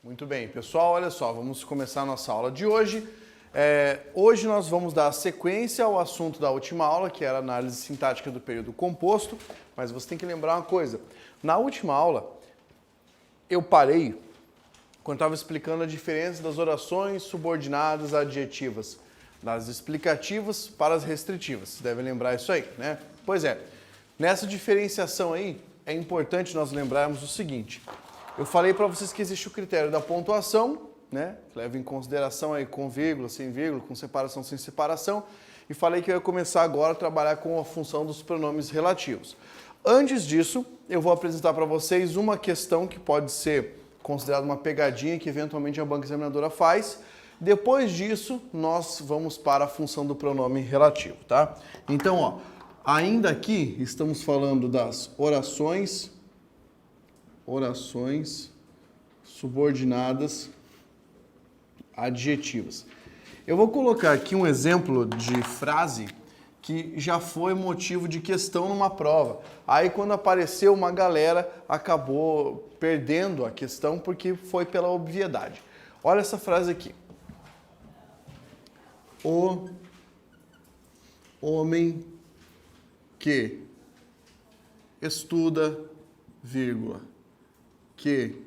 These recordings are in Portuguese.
Muito bem, pessoal, olha só, vamos começar a nossa aula de hoje. Hoje nós vamos dar sequência ao assunto da última aula, que era a análise sintática do período composto, mas você tem que lembrar uma coisa. Na última aula, eu parei quando estava explicando a diferença das orações subordinadas adjetivas, das explicativas para as restritivas. Você deve lembrar isso aí, né? Pois é, nessa diferenciação aí, é importante nós lembrarmos o seguinte. Eu falei para vocês que existe o critério da pontuação, né? Que leva em consideração aí com vírgula, sem vírgula, com separação, sem separação. E falei que eu ia começar agora a trabalhar com a função dos pronomes relativos. Antes disso, eu vou apresentar para vocês uma questão que pode ser considerada uma pegadinha que eventualmente a banca examinadora faz. Depois disso, nós vamos para a função do pronome relativo, tá? Então, ó, ainda aqui estamos falando das orações subordinadas adjetivas. Eu vou colocar aqui um exemplo de frase que já foi motivo de questão numa prova. Aí quando apareceu, uma galera acabou perdendo a questão porque foi pela obviedade. Olha essa frase aqui. O homem que estuda, vírgula, que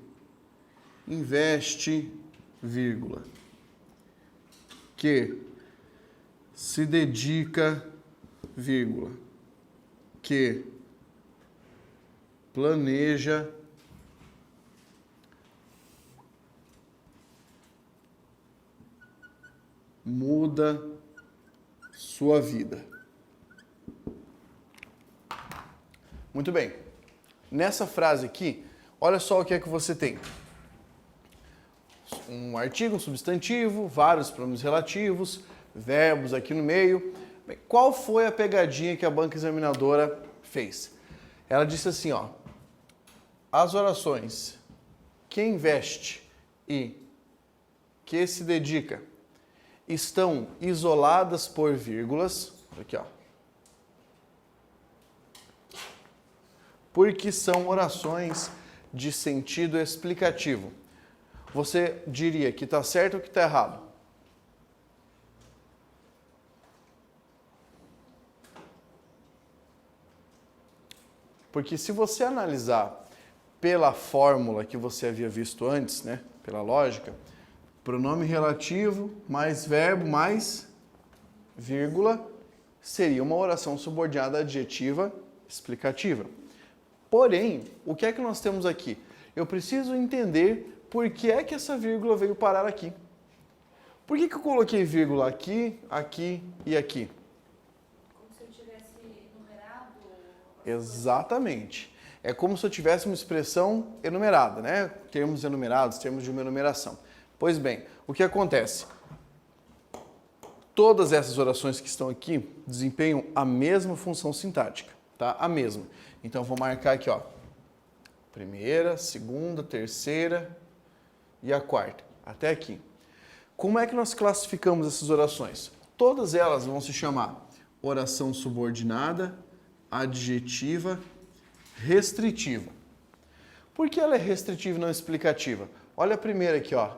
investe, vírgula, que se dedica, vírgula, que planeja, muda sua vida. Muito bem. Nessa frase aqui, olha só o que é que você tem. Um artigo, um substantivo, vários pronomes relativos, verbos aqui no meio. Bem, qual foi a pegadinha que a banca examinadora fez? Ela disse assim, ó, as orações que investe e que se dedica estão isoladas por vírgulas, aqui ó, porque são orações de sentido explicativo. Você diria que está certo ou que está errado? Porque se você analisar pela fórmula que você havia visto antes, né, pela lógica, pronome relativo mais verbo mais vírgula seria uma oração subordinada adjetiva explicativa. Porém, o que é que nós temos aqui? Eu preciso entender por que é que essa vírgula veio parar aqui. Por que eu coloquei vírgula aqui, aqui e aqui? Como se eu tivesse enumerado? Exatamente. É como se eu tivesse uma expressão enumerada, né? Termos enumerados, termos de uma enumeração. Pois bem, o que acontece? Todas essas orações que estão aqui desempenham a mesma função sintática, tá? A mesma. Então, vou marcar aqui, ó. Primeira, segunda, terceira e a quarta. Até aqui. Como é que nós classificamos essas orações? Todas elas vão se chamar oração subordinada, adjetiva, restritiva. Por que ela é restritiva e não explicativa? Olha a primeira aqui, ó.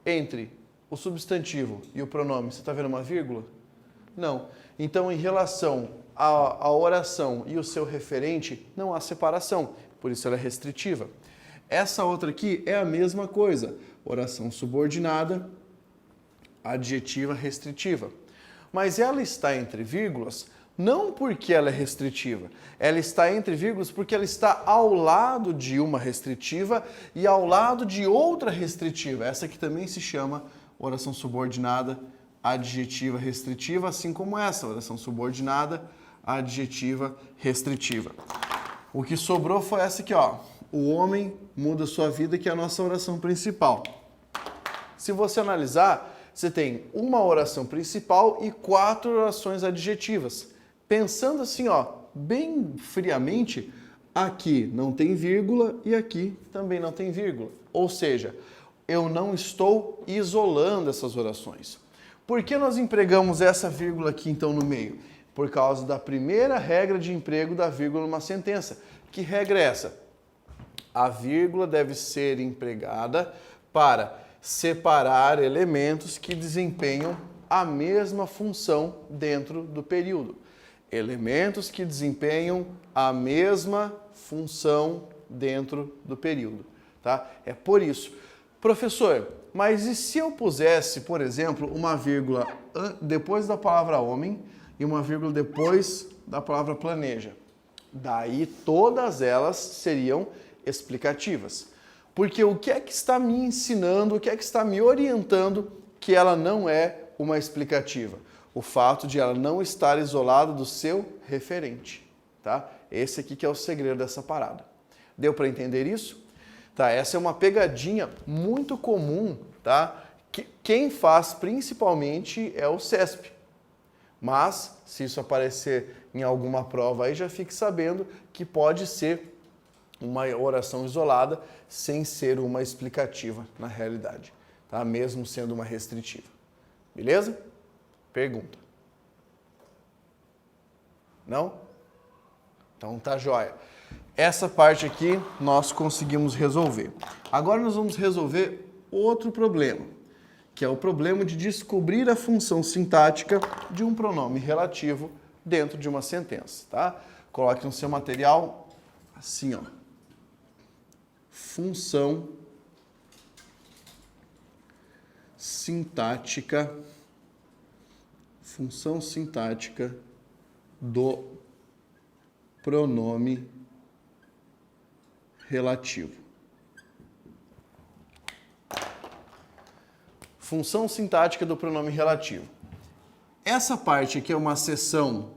Entre o substantivo e o pronome, você está vendo uma vírgula? Não. Então, em relação à oração e o seu referente, não há separação. Por isso ela é restritiva. Essa outra aqui é a mesma coisa. Oração subordinada, adjetiva, restritiva. Mas ela está entre vírgulas não porque ela é restritiva. Ela está entre vírgulas porque ela está ao lado de uma restritiva e ao lado de outra restritiva. Essa aqui também se chama oração subordinada, adjetiva, restritiva, assim como essa, oração subordinada, adjetiva, restritiva. O que sobrou foi essa aqui, ó. O homem muda sua vida, que é a nossa oração principal. Se você analisar, você tem uma oração principal e 4 orações adjetivas. Pensando assim, ó, bem friamente, aqui não tem vírgula e aqui também não tem vírgula. Ou seja, eu não estou isolando essas orações. Por que nós empregamos essa vírgula aqui, então, no meio? Por causa da primeira regra de emprego da vírgula numa sentença. Que regra é essa? A vírgula deve ser empregada para separar elementos que desempenham a mesma função dentro do período. Elementos que desempenham a mesma função dentro do período, tá? É por isso. Professor, mas e se eu pusesse, por exemplo, uma vírgula depois da palavra homem e uma vírgula depois da palavra planeja? Daí todas elas seriam explicativas. Porque o que é que está me ensinando, o que é que está me orientando que ela não é uma explicativa? O fato de ela não estar isolada do seu referente, tá? Esse aqui que é o segredo dessa parada. Deu para entender isso? Tá, essa é uma pegadinha muito comum, tá? Quem faz principalmente é o CESP. Mas, se isso aparecer em alguma prova aí, já fique sabendo que pode ser uma oração isolada sem ser uma explicativa na realidade, tá? Mesmo sendo uma restritiva. Beleza? Pergunta. Não? Então tá jóia. Essa parte aqui nós conseguimos resolver. Agora nós vamos resolver outro problema, que é o problema de descobrir a função sintática de um pronome relativo dentro de uma sentença, tá? Coloque no seu material assim, ó. Função sintática do pronome relativo. Função sintática do pronome relativo. Essa parte aqui é uma seção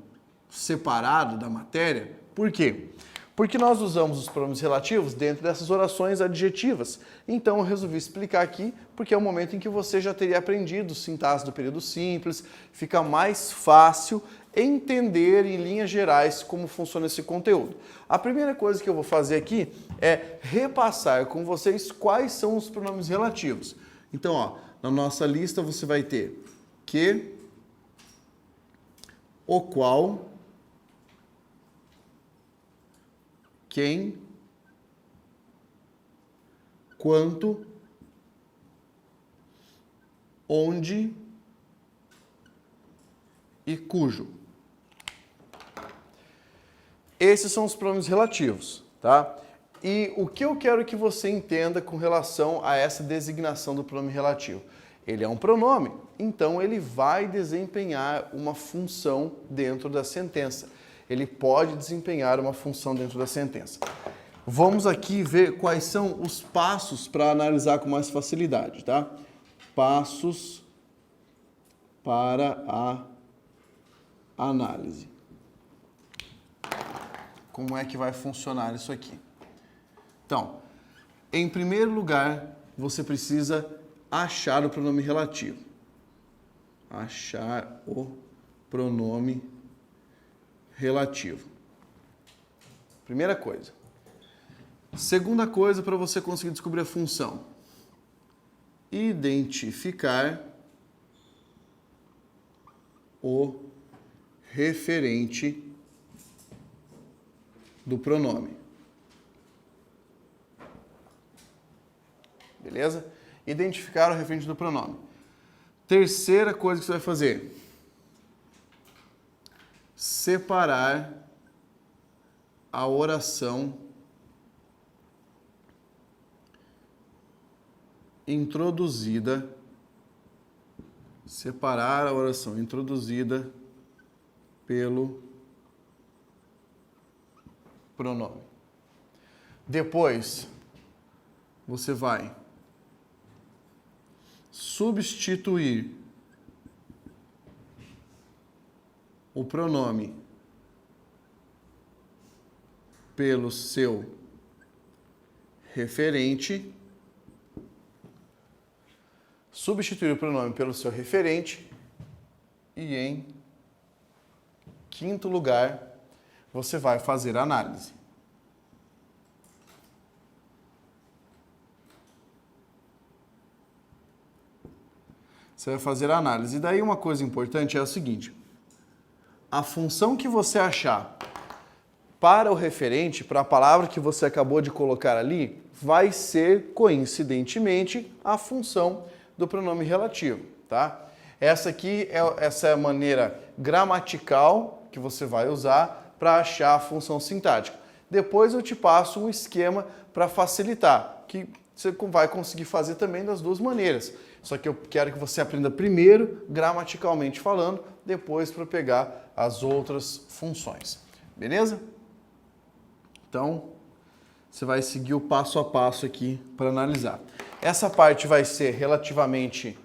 separada da matéria. Por quê? Porque nós usamos os pronomes relativos dentro dessas orações adjetivas. Então eu resolvi explicar aqui, porque é o momento em que você já teria aprendido sintaxe do período simples, fica mais fácil entender em linhas gerais como funciona esse conteúdo. A primeira coisa que eu vou fazer aqui é repassar com vocês quais são os pronomes relativos. Então, ó, na nossa lista você vai ter que, o qual, quem, quanto, onde e cujo. Esses são os pronomes relativos, tá? E o que eu quero que você entenda com relação a essa designação do pronome relativo? Ele é um pronome, então ele vai desempenhar uma função dentro da sentença. Ele pode desempenhar uma função dentro da sentença. Vamos aqui ver quais são os passos para analisar com mais facilidade, tá? Passos para a análise. Como é que vai funcionar isso aqui? Então, em primeiro lugar, você precisa achar o pronome relativo. Achar o pronome relativo. Primeira coisa. Segunda coisa para você conseguir descobrir a função. Identificar o referente do pronome. Beleza? Identificar o referente do pronome. Terceira coisa que você vai fazer. Separar a oração introduzida. Separar a oração introduzida pelo pronome. Depois, você vai substituir o pronome pelo seu referente. Substituir o pronome pelo seu referente. E em quinto lugar, você vai fazer a análise. Você vai fazer a análise. E daí uma coisa importante é o seguinte. A função que você achar para o referente, para a palavra que você acabou de colocar ali, vai ser, coincidentemente, a função do pronome relativo, tá? Essa é a maneira gramatical que você vai usar para achar a função sintática. Depois eu te passo um esquema para facilitar, que você vai conseguir fazer também das duas maneiras. Só que eu quero que você aprenda primeiro, gramaticalmente falando, depois para pegar as outras funções. Beleza? Então, você vai seguir o passo a passo aqui para analisar. Essa parte vai ser relativamente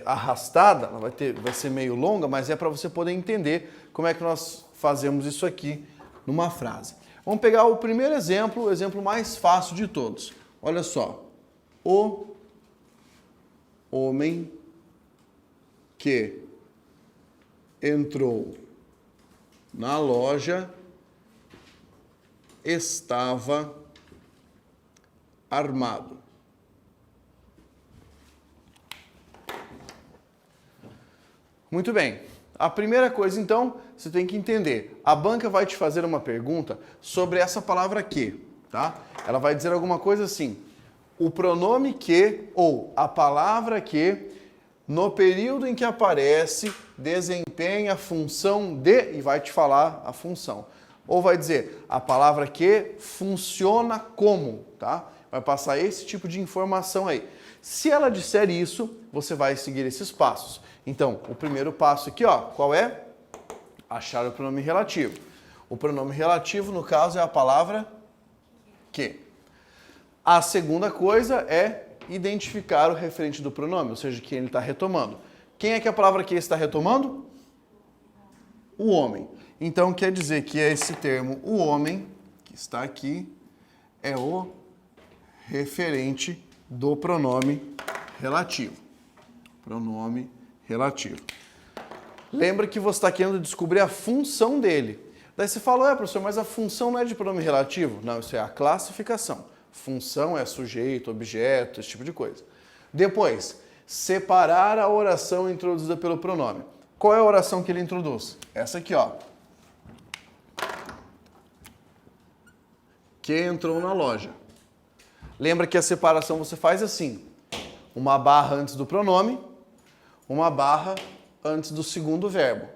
arrastada, ela vai ser meio longa, mas é para você poder entender como é que nós fazemos isso aqui numa frase. Vamos pegar o primeiro exemplo, o exemplo mais fácil de todos. Olha só. O homem que entrou na loja estava armado. Muito bem. A primeira coisa, então, você tem que entender. A banca vai te fazer uma pergunta sobre essa palavra que, tá? Ela vai dizer alguma coisa assim: o pronome que ou a palavra que, no período em que aparece, desempenha a função de, e vai te falar a função. Ou vai dizer, a palavra que funciona como, tá? Vai passar esse tipo de informação aí. Se ela disser isso, você vai seguir esses passos. Então, o primeiro passo aqui, ó, qual é? Achar o pronome relativo. O pronome relativo, no caso, é a palavra que. A segunda coisa é identificar o referente do pronome, ou seja, quem ele está retomando. Quem é que a palavra que está retomando? O homem. Então, quer dizer que esse termo, o homem, que está aqui, é o referente do pronome relativo. Pronome relativo. Lembra que você está querendo descobrir a função dele. Daí você fala, professor, mas a função não é de pronome relativo? Não, isso é a classificação. Função é sujeito, objeto, esse tipo de coisa. Depois, separar a oração introduzida pelo pronome. Qual é a oração que ele introduz? Essa aqui, ó. Que entrou na loja. Lembra que a separação você faz assim. Uma barra antes do pronome, uma barra antes do segundo verbo,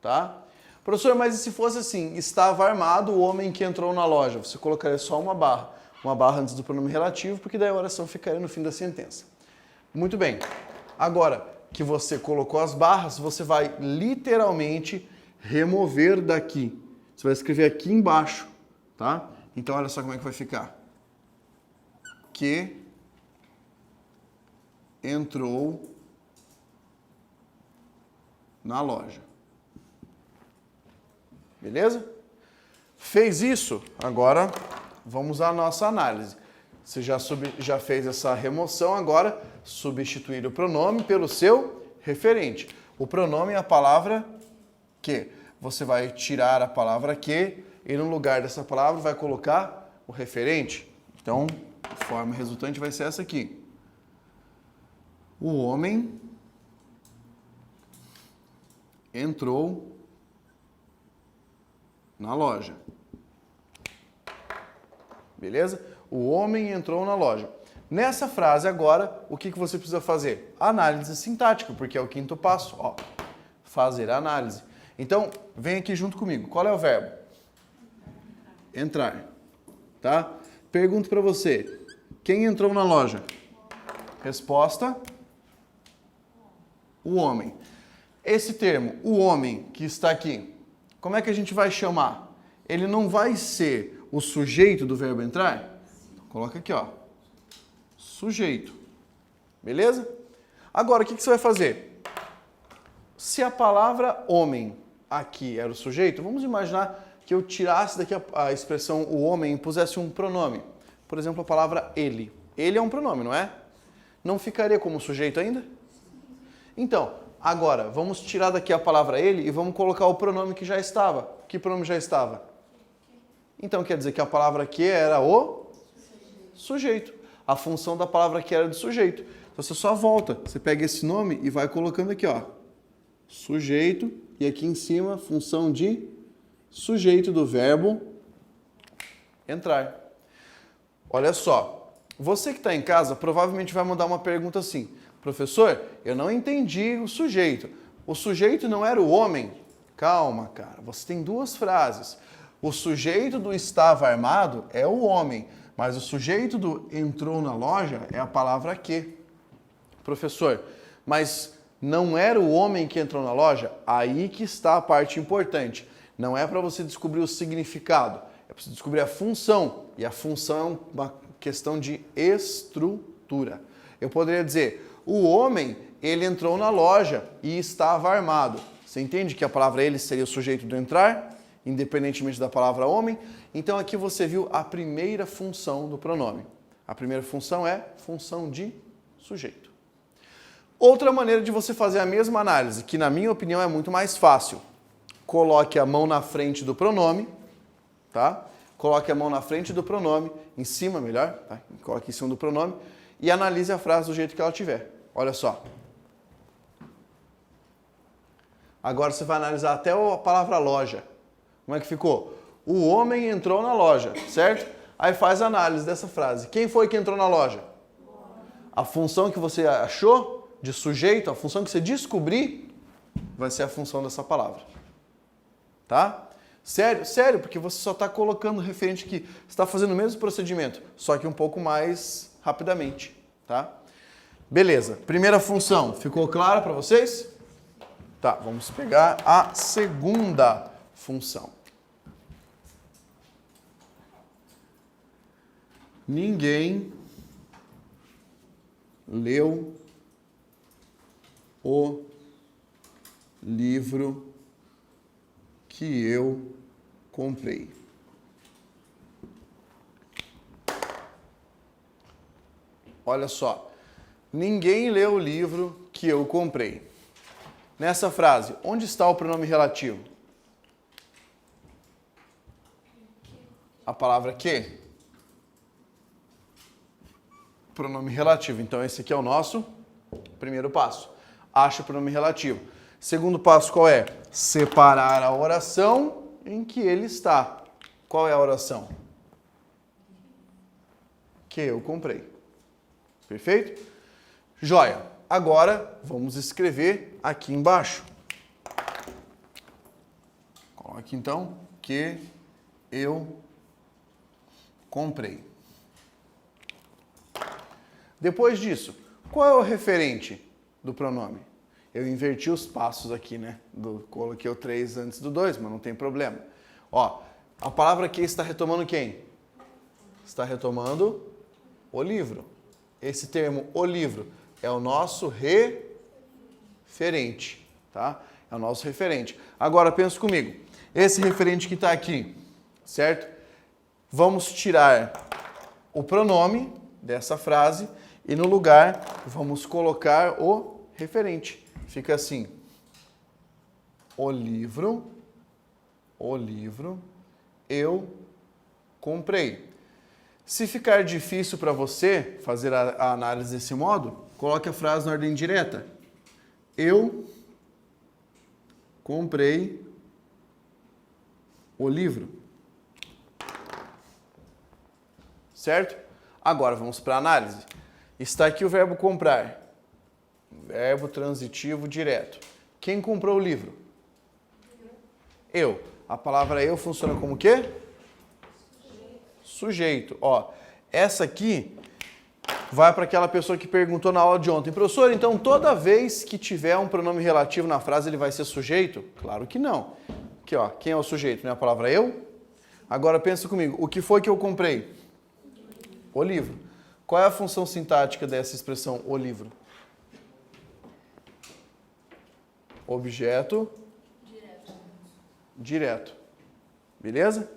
tá? Professor, mas e se fosse assim, estava armado o homem que entrou na loja? Você colocaria só uma barra antes do pronome relativo, porque daí a oração ficaria no fim da sentença. Muito bem. Agora que você colocou as barras, você vai literalmente remover daqui. Você vai escrever aqui embaixo, tá? Então olha só como é que vai ficar. Que entrou na loja. Beleza? Fez isso? Agora vamos à nossa análise. Você já fez essa remoção, agora substituir o pronome pelo seu referente. O pronome é a palavra que. Você vai tirar a palavra que e no lugar dessa palavra vai colocar o referente. Então, a forma resultante vai ser essa aqui. O homem entrou na loja. Beleza? O homem entrou na loja. Nessa frase agora, o que você precisa fazer? Análise sintática, porque é o quinto passo. Ó, fazer a análise. Então, vem aqui junto comigo. Qual é o verbo? Entrar. Tá? Pergunto para você. Quem entrou na loja? Resposta: o homem. Esse termo, o homem, que está aqui, como é que a gente vai chamar? Ele não vai ser o sujeito do verbo entrar? Então, coloca aqui, ó. Sujeito. Beleza? Agora, o que você vai fazer? Se a palavra homem aqui era o sujeito, vamos imaginar que eu tirasse daqui a expressão o homem e pusesse um pronome. Por exemplo, a palavra ele. Ele é um pronome, não é? Não ficaria como sujeito ainda? Então, agora, vamos tirar daqui a palavra ele e vamos colocar o pronome que já estava. Que pronome já estava? Então, quer dizer que a palavra que era o sujeito. A função da palavra que era de sujeito. Então, você só volta. Você pega esse nome e vai colocando aqui, ó. Sujeito. E aqui em cima, função de sujeito do verbo entrar. Olha só, você que está em casa provavelmente vai mandar uma pergunta assim: professor, eu não entendi o sujeito. O sujeito não era o homem? Calma, cara, você tem duas frases. O sujeito do estava armado é o homem, mas o sujeito do entrou na loja é a palavra que. Professor, mas não era o homem que entrou na loja? Aí que está a parte importante. Não é para você descobrir o significado, é para você descobrir a função. E a função é uma questão de estrutura. Eu poderia dizer, o homem, ele entrou na loja e estava armado. Você entende que a palavra ele seria o sujeito do entrar, independentemente da palavra homem? Então aqui você viu a primeira função do pronome. A primeira função é função de sujeito. Outra maneira de você fazer a mesma análise, que na minha opinião é muito mais fácil. Coloque a mão na frente do pronome, tá? Coloque a mão na frente do pronome, em cima melhor, tá? Coloque em cima do pronome e analise a frase do jeito que ela tiver. Olha só. Agora você vai analisar até a palavra loja. Como é que ficou? O homem entrou na loja, certo? Aí faz a análise dessa frase. Quem foi que entrou na loja? A função que você achou de sujeito, a função que você descobrir, vai ser a função dessa palavra. Tá? Sério? Sério, porque você só está colocando referente aqui. Você está fazendo o mesmo procedimento, só que um pouco mais rapidamente. Tá? Beleza. Primeira função, ficou clara para vocês? Tá, vamos pegar a segunda função. Ninguém leu o livro que eu comprei. Olha só, ninguém leu o livro que eu comprei. Nessa frase, onde está o pronome relativo? A palavra que? Pronome relativo. Então esse aqui é o nosso primeiro passo. Acha o pronome relativo. Segundo passo qual é? Separar a oração em que ele está. Qual é a oração? Que eu comprei. Perfeito? Joia. Agora vamos escrever aqui embaixo. Coloque então que eu comprei. Depois disso, qual é o referente do pronome? Eu inverti os passos aqui, né? Coloquei o 3 antes do 2, mas não tem problema. Ó, a palavra que está retomando quem? Está retomando o livro. Esse termo, o livro, é o nosso referente, tá? É o nosso referente. Agora, pensa comigo. Esse referente que está aqui, certo? Vamos tirar o pronome dessa frase e no lugar vamos colocar o referente. Fica assim. O livro, eu comprei. Se ficar difícil para você fazer a análise desse modo, coloque a frase na ordem direta. Eu comprei o livro. Certo? Agora vamos para a análise. Está aqui o verbo comprar. Verbo transitivo direto. Quem comprou o livro? Eu. A palavra eu funciona como o quê? Sujeito. Ó, essa aqui vai para aquela pessoa que perguntou na aula de ontem. Professor, então toda vez que tiver um pronome relativo na frase, ele vai ser sujeito? Claro que não. Aqui, ó, quem é o sujeito? Não é a palavra eu? Agora pensa comigo. O que foi que eu comprei? O livro. Qual é a função sintática dessa expressão, o livro? Objeto direto. Beleza?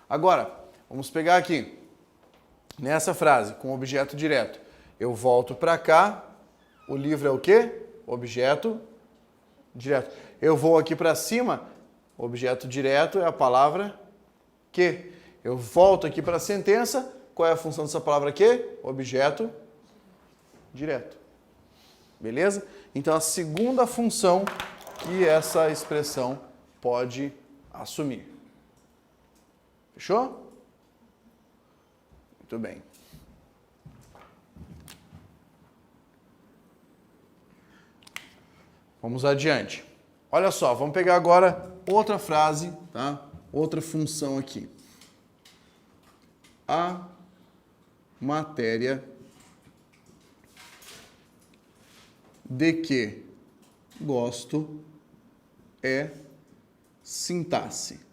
Agora, vamos pegar aqui. Nessa frase, com objeto direto. Eu volto para cá. O livro é o quê? Objeto direto. Eu vou aqui para cima. Objeto direto é a palavra que. Eu volto aqui para a sentença. Qual é a função dessa palavra que? Objeto direto. Beleza? Então, a segunda função que essa expressão pode assumir. Fechou? Muito bem. Vamos adiante. Olha só, vamos pegar agora outra frase, tá? Outra função aqui. A matéria de que gosto é sintaxe.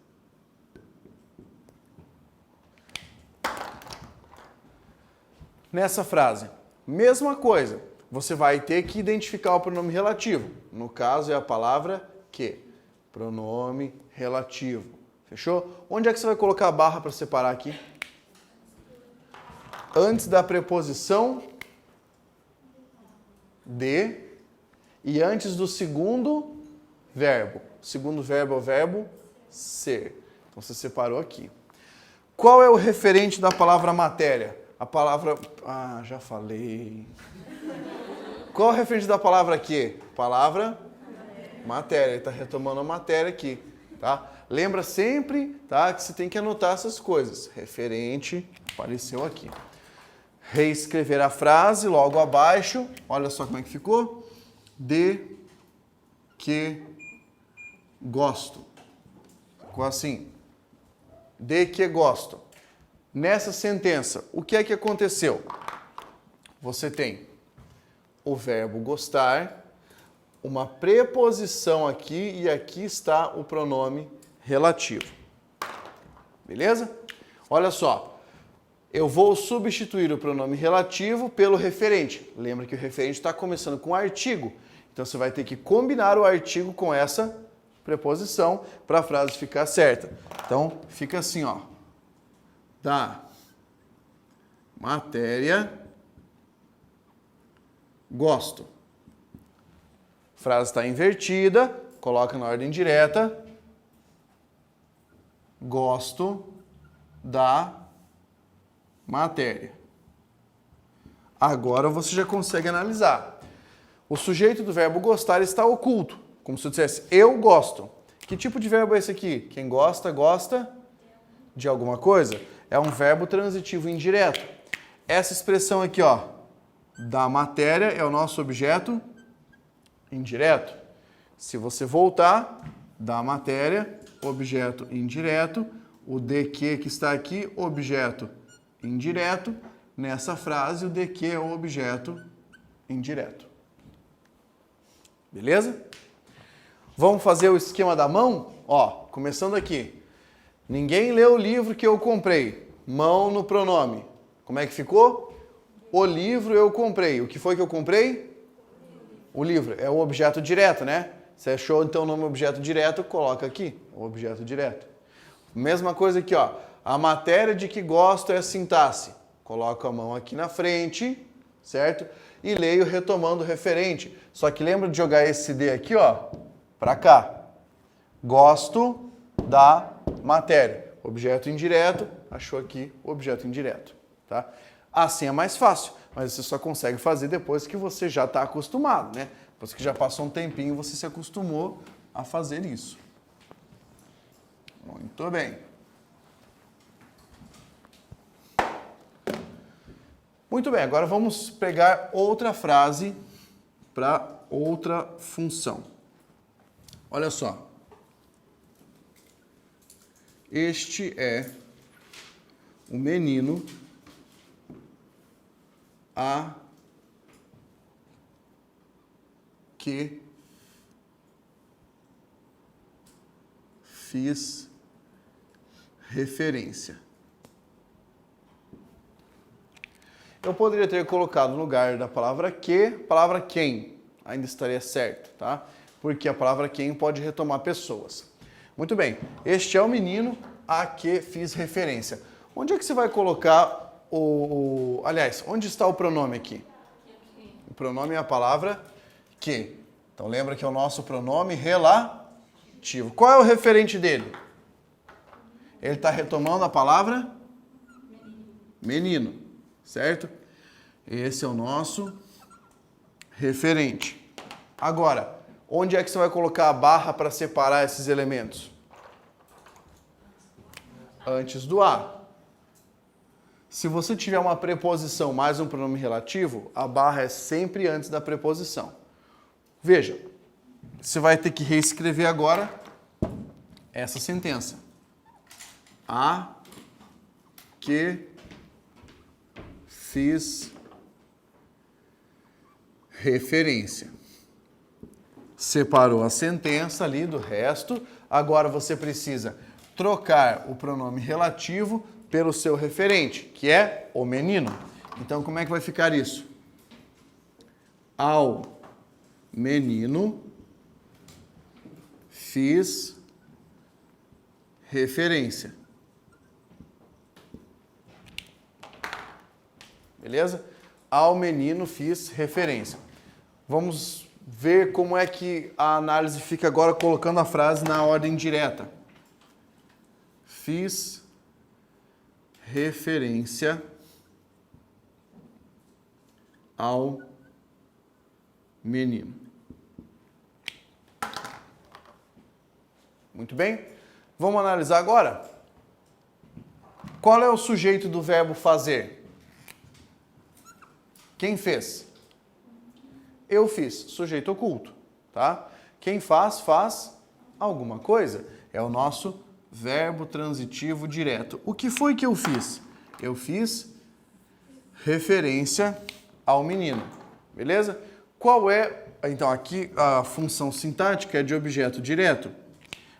Nessa frase, mesma coisa. Você vai ter que identificar o pronome relativo. No caso, é a palavra que. Pronome relativo. Fechou? Onde é que você vai colocar a barra para separar aqui? Antes da preposição de e antes do segundo verbo. O segundo verbo é o verbo ser. Então, você separou aqui. Qual é o referente da palavra matéria? A palavra... Ah, já falei... Qual é o referente da palavra aqui? Palavra matéria. Ele está retomando a matéria aqui, tá? Lembra sempre, tá, que você tem que anotar essas coisas. Referente, apareceu aqui. Reescrever a frase logo abaixo. Olha só como é que ficou. De que gosto. Ficou assim. De que gosto. Nessa sentença, o que é que aconteceu? Você tem o verbo gostar, uma preposição aqui e aqui está o pronome relativo. Beleza? Olha só, eu vou substituir o pronome relativo pelo referente. Lembra que o referente está começando com artigo, então você vai ter que combinar o artigo com essa preposição para a frase ficar certa. Então, fica assim, ó. Da matéria gosto. Frase está invertida, coloca na ordem direta. Gosto da matéria. Agora você já consegue analisar. O sujeito do verbo gostar está oculto, como se eu dissesse eu gosto. Que tipo de verbo é esse aqui? Quem gosta, gosta de alguma coisa? É um verbo transitivo indireto. Essa expressão aqui, ó, da matéria é o nosso objeto indireto. Se você voltar, da matéria, objeto indireto, o de que está aqui, objeto indireto. Nessa frase, o de que é o objeto indireto. Beleza? Vamos fazer o esquema da mão? Ó, começando aqui. Ninguém leu o livro que eu comprei. Mão no pronome. Como é que ficou? O livro eu comprei. O que foi que eu comprei? O livro. É o objeto direto, né? Você achou então o nome objeto direto, coloca aqui. O objeto direto. Mesma coisa aqui, ó. A matéria de que gosto é sintaxe. Coloco a mão aqui na frente, certo? E leio retomando o referente. Só que lembra de jogar esse D aqui, ó, pra cá. Gosto da matéria. Objeto indireto, achou aqui o objeto indireto, tá? Assim é mais fácil, mas você só consegue fazer depois que você já está acostumado, né? Depois que já passou um tempinho, você se acostumou a fazer isso. Muito bem. Muito bem, agora vamos pegar outra frase para outra função. Olha só. Este é o menino a que fiz referência. Eu poderia ter colocado no lugar da palavra que, palavra quem, ainda estaria certo, tá? Porque a palavra quem pode retomar pessoas. Muito bem, este é o menino a que fiz referência. Onde é que você vai colocar o... Aliás, onde está o pronome aqui? O pronome é a palavra que. Então lembra que é o nosso pronome relativo. Qual é o referente dele? Ele está retomando a palavra menino, certo? Esse é o nosso referente. Agora, onde é que você vai colocar a barra para separar esses elementos? Antes do A. Se você tiver uma preposição mais um pronome relativo, a barra é sempre antes da preposição. Veja, você vai ter que reescrever agora essa sentença. A que fiz referência. Separou a sentença ali do resto. Agora você precisa trocar o pronome relativo pelo seu referente, que é o menino. Então, como é que vai ficar isso? Ao menino fiz referência. Beleza? Ao menino fiz referência. Vamos ver como é que a análise fica agora colocando a frase na ordem direta. Fiz referência ao menino. Muito bem? Vamos analisar agora? Qual é o sujeito do verbo fazer? Quem fez? Eu fiz, sujeito oculto, tá? Quem faz, faz alguma coisa. É o nosso verbo transitivo direto. O que foi que eu fiz? Eu fiz referência ao menino, beleza? Qual é, então aqui a função sintática é de objeto direto,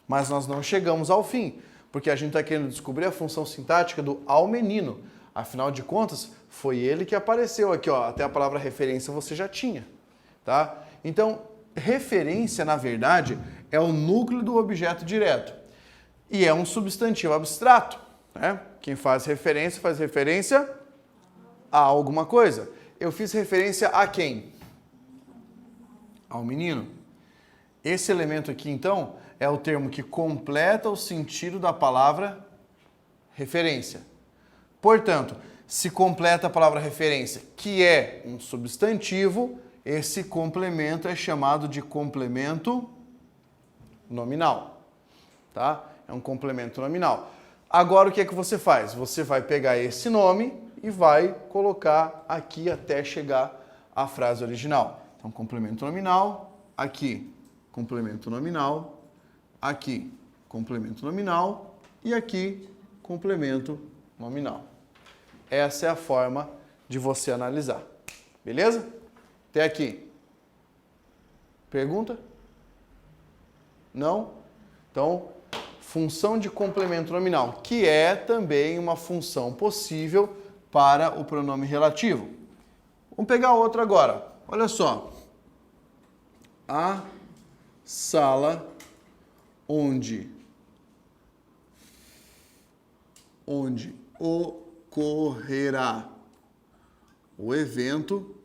mas nós não chegamos ao fim, porque a gente está querendo descobrir a função sintática do ao menino. Afinal de contas, foi ele que apareceu aqui, ó, até a palavra referência você já tinha, tá? Então, referência, na verdade, é o núcleo do objeto direto e é um substantivo abstrato, né? Quem faz referência a alguma coisa. Eu fiz referência a quem? Ao menino. Esse elemento aqui, então, é o termo que completa o sentido da palavra referência. Portanto, se completa a palavra referência, que é um substantivo, esse complemento é chamado de complemento nominal, tá? É um complemento nominal. Agora, o que é que você faz? Você vai pegar esse nome e vai colocar aqui até chegar à frase original. Então, complemento nominal, aqui, complemento nominal, aqui, complemento nominal e aqui, complemento nominal. Essa é a forma de você analisar. Beleza? Até aqui. Pergunta? Não? Então, função de complemento nominal, que é também uma função possível para o pronome relativo. Vamos pegar outra agora. Olha só. A sala onde ocorrerá o evento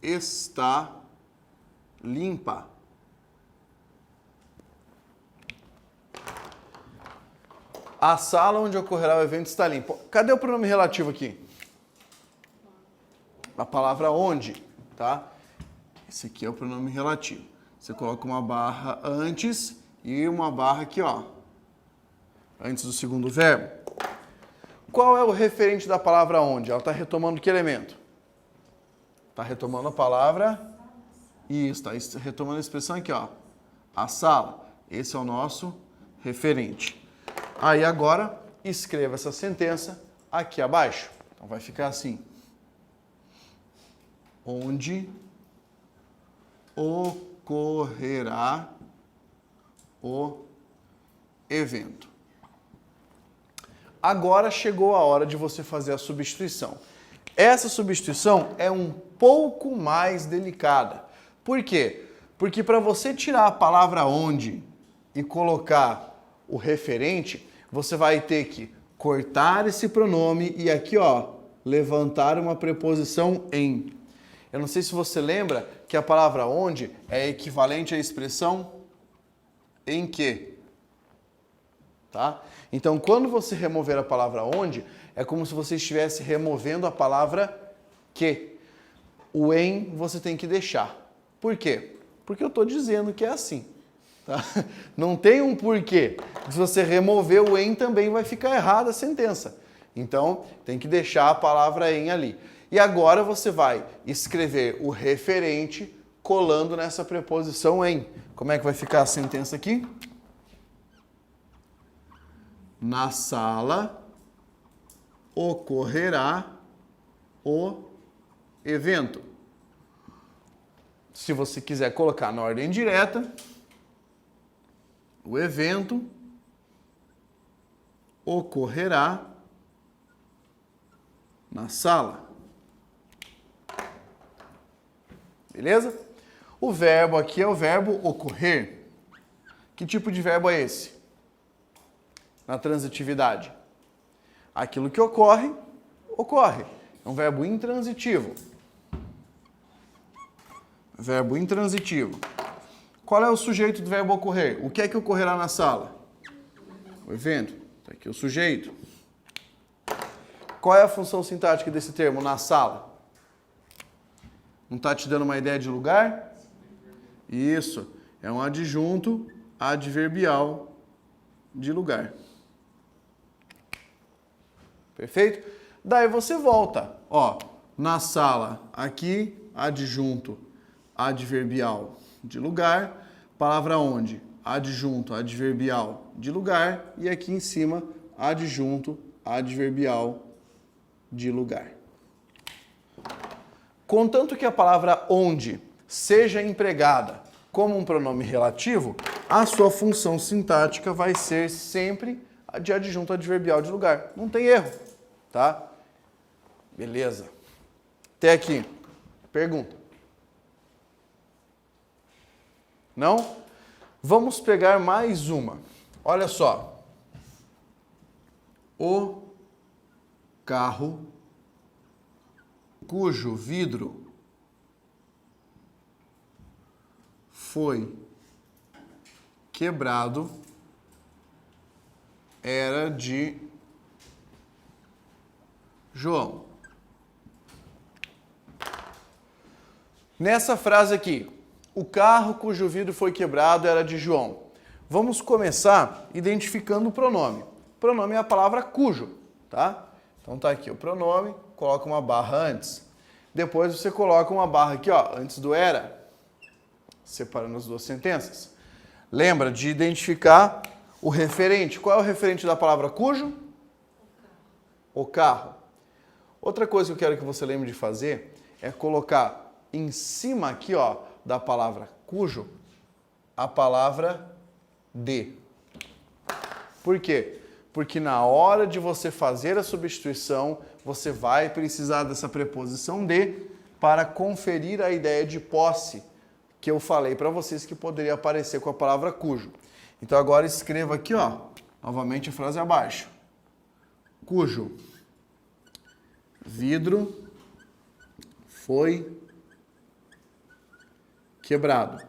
está limpa. A sala onde ocorrerá o evento está limpa. Cadê o pronome relativo aqui? A palavra onde, tá? Esse aqui é o pronome relativo. Você coloca uma barra antes e uma barra aqui, ó, antes do segundo verbo. Qual é o referente da palavra onde? Ela está retomando que elemento? Está retomando a palavra... Isso, está retomando a expressão aqui, ó. A sala. Esse é o nosso referente. Aí agora, escreva essa sentença aqui abaixo. Então vai ficar assim. Onde ocorrerá o evento. Agora chegou a hora de você fazer a substituição. Essa substituição é um pouco mais delicada. Por quê? Porque para você tirar a palavra onde e colocar o referente, você vai ter que cortar esse pronome e aqui, ó, levantar uma preposição em. Eu não sei se você lembra que a palavra onde é equivalente à expressão em que. Tá? Então, quando você remover a palavra onde, é como se você estivesse removendo a palavra que. O em você tem que deixar. Por quê? Porque eu estou dizendo que é assim. Tá? Não tem um porquê. Se você remover o em, também vai ficar errada a sentença. Então, tem que deixar a palavra em ali. E agora você vai escrever o referente colando nessa preposição em. Como é que vai ficar a sentença aqui? Na sala ocorrerá o evento. Se você quiser colocar na ordem direta, o evento ocorrerá na sala. Beleza? O verbo aqui é o verbo ocorrer. Que tipo de verbo é esse? Na transitividade. Aquilo que ocorre, ocorre. É um verbo intransitivo. Verbo intransitivo. Qual é o sujeito do verbo ocorrer? O que é que ocorrerá na sala? O evento. Está aqui o sujeito. Qual é a função sintática desse termo na sala? Não está te dando uma ideia de lugar? Isso. É um adjunto adverbial de lugar. Perfeito? Daí você volta. Ó, na sala, aqui, adjunto adverbial de lugar. Palavra onde? Adjunto adverbial de lugar. E aqui em cima, adjunto adverbial de lugar. Contanto que a palavra onde seja empregada como um pronome relativo, a sua função sintática vai ser sempre a de adjunto adverbial de lugar. Não tem erro, tá? Beleza. Até aqui. Pergunta. Não? Vamos pegar mais uma. Olha só. O carro cujo vidro foi quebrado era de João. Nessa frase aqui, o carro cujo vidro foi quebrado era de João. Vamos começar identificando o pronome. O pronome é a palavra cujo, tá? Então tá aqui o pronome, coloca uma barra antes. Depois você coloca uma barra aqui, ó, antes do era, separando as duas sentenças. Lembra de identificar o referente. Qual é o referente da palavra cujo? O carro. Outra coisa que eu quero que você lembre de fazer é colocar em cima aqui, ó, da palavra cujo, a palavra de. Por quê? Porque na hora de você fazer a substituição, você vai precisar dessa preposição de para conferir a ideia de posse que eu falei para vocês que poderia aparecer com a palavra cujo. Então agora escreva aqui, ó, novamente a frase abaixo. Cujo vidro foi quebrado.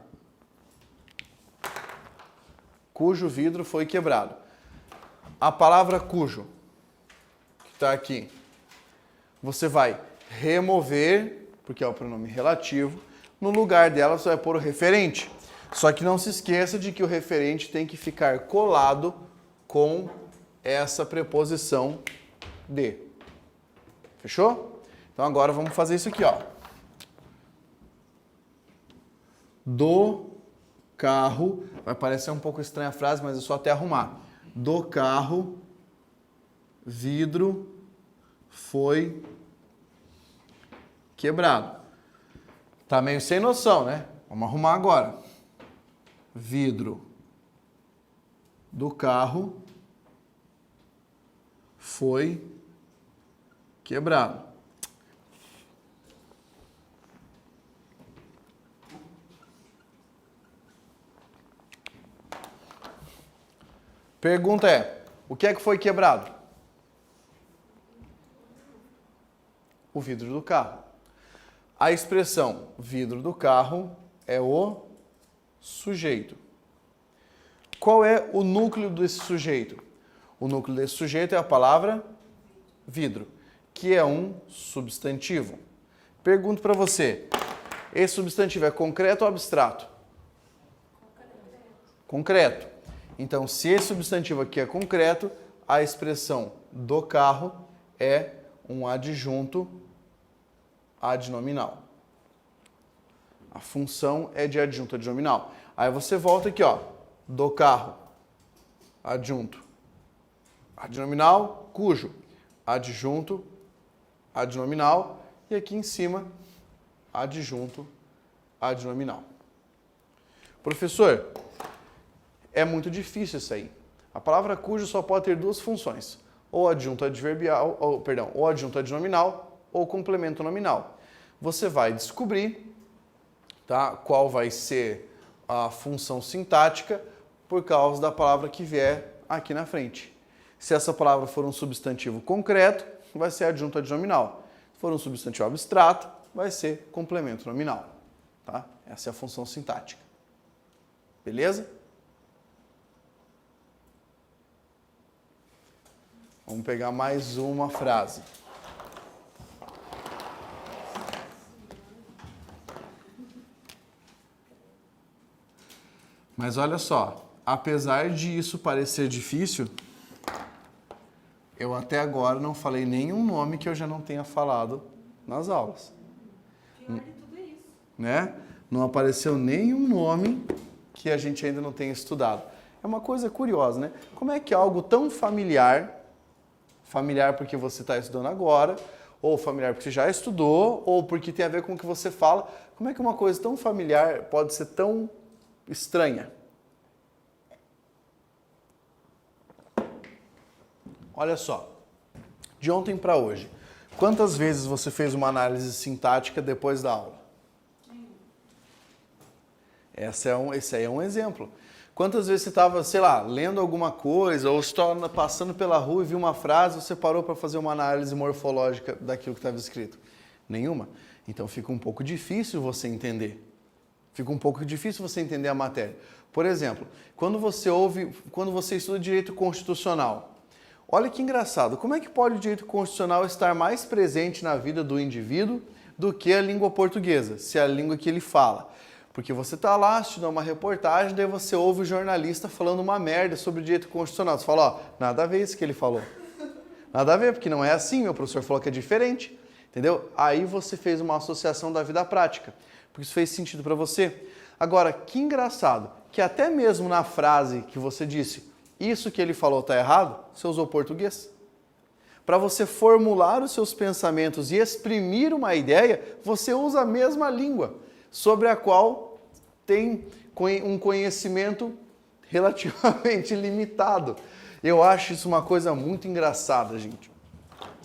Cujo vidro foi quebrado. A palavra cujo, que está aqui, você vai remover, porque é o pronome relativo, no lugar dela você vai pôr o referente. Só que não se esqueça de que o referente tem que ficar colado com essa preposição de. Fechou? Então agora vamos fazer isso aqui, ó. Do carro, vai parecer um pouco estranha a frase, mas é só até arrumar. Do carro, vidro foi quebrado. Tá meio sem noção, né? Vamos arrumar agora. Vidro do carro foi quebrado. Pergunta é, o que é que foi quebrado? O vidro do carro. A expressão vidro do carro é o sujeito. Qual é o núcleo desse sujeito? O núcleo desse sujeito é a palavra vidro, que é um substantivo. Pergunto para você, esse substantivo é concreto ou abstrato? concreto. Então, se esse substantivo aqui é concreto, a expressão do carro é um adjunto adnominal. A função é de adjunto adnominal. Aí você volta aqui, ó, do carro, adjunto adnominal, cujo, adjunto adnominal, e aqui em cima, adjunto adnominal. Professor, é muito difícil isso aí. A palavra cujo só pode ter duas funções, ou adjunto adverbial, ou adjunto adnominal, ou complemento nominal. Você vai descobrir, tá, qual vai ser a função sintática por causa da palavra que vier aqui na frente. Se essa palavra for um substantivo concreto, vai ser adjunto adnominal. Se for um substantivo abstrato, vai ser complemento nominal. Tá? Essa é a função sintática. Beleza? Vamos pegar mais uma frase. Mas olha só, apesar de isso parecer difícil, eu até agora não falei nenhum nome que eu já não tenha falado nas aulas. Pior de tudo é isso. Né? Não apareceu nenhum nome que a gente ainda não tenha estudado. É uma coisa curiosa, né? Como é que algo tão familiar porque você está estudando agora, ou familiar porque você já estudou, ou porque tem a ver com o que você fala, como é que uma coisa tão familiar pode ser tão estranha? Olha só, de ontem para hoje, quantas vezes você fez uma análise sintática depois da aula? Esse aí é um exemplo. Quantas vezes você estava, sei lá, lendo alguma coisa, ou estava passando pela rua e viu uma frase, você parou para fazer uma análise morfológica daquilo que estava escrito? Nenhuma. Então fica um pouco difícil você entender. Fica um pouco difícil você entender a matéria. Por exemplo, quando você estuda direito constitucional, olha que engraçado, como é que pode o direito constitucional estar mais presente na vida do indivíduo do que a língua portuguesa, se é a língua que ele fala? Porque você está lá assistindo uma reportagem, daí você ouve o jornalista falando uma merda sobre o direito constitucional. Você fala, ó, nada a ver isso que ele falou. Nada a ver, porque não é assim, meu professor falou que é diferente. Entendeu? Aí você fez uma associação da vida prática, porque isso fez sentido para você. Agora, que engraçado, que até mesmo na frase que você disse, isso que ele falou está errado, você usou português. Para você formular os seus pensamentos e exprimir uma ideia, você usa a mesma língua, sobre a qual tem um conhecimento relativamente limitado. Eu acho isso uma coisa muito engraçada, gente.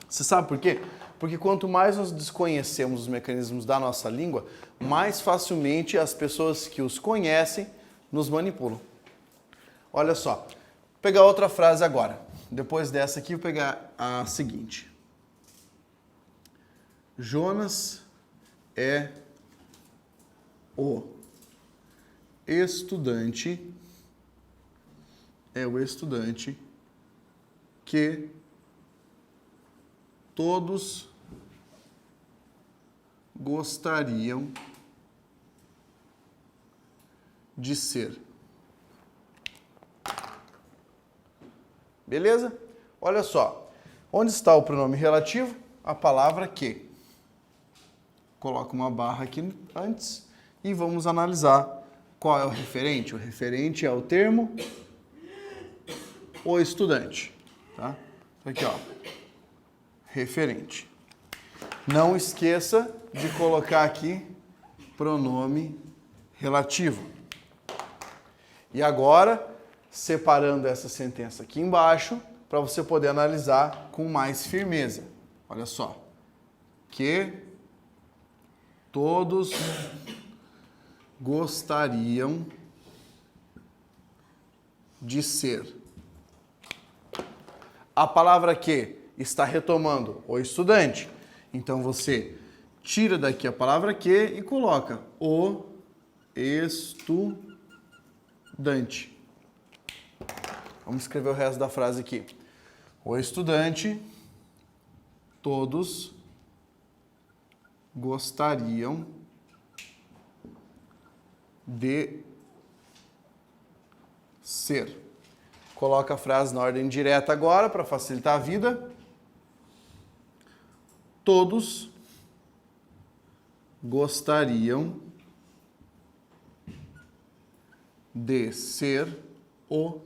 Você sabe por quê? Porque quanto mais nós desconhecemos os mecanismos da nossa língua, mais facilmente as pessoas que os conhecem nos manipulam. Olha só, vou pegar outra frase agora. Depois dessa aqui, vou pegar a seguinte. Jonas é o estudante que todos gostariam de ser. Beleza? Olha só. Onde está o pronome relativo? A palavra que. Coloca uma barra aqui antes e vamos analisar qual é o referente. O referente é o termo o estudante. Tá? Aqui, ó. Referente. Não esqueça de colocar aqui pronome relativo. E agora, separando essa sentença aqui embaixo, para você poder analisar com mais firmeza. Olha só. Que todos gostariam de ser. A palavra que está retomando o estudante. Então você tira daqui a palavra que e coloca o estudante. Vamos escrever o resto da frase aqui. O estudante, todos gostariam de ser. Coloca a frase na ordem direta agora para facilitar a vida. Todos gostariam de ser o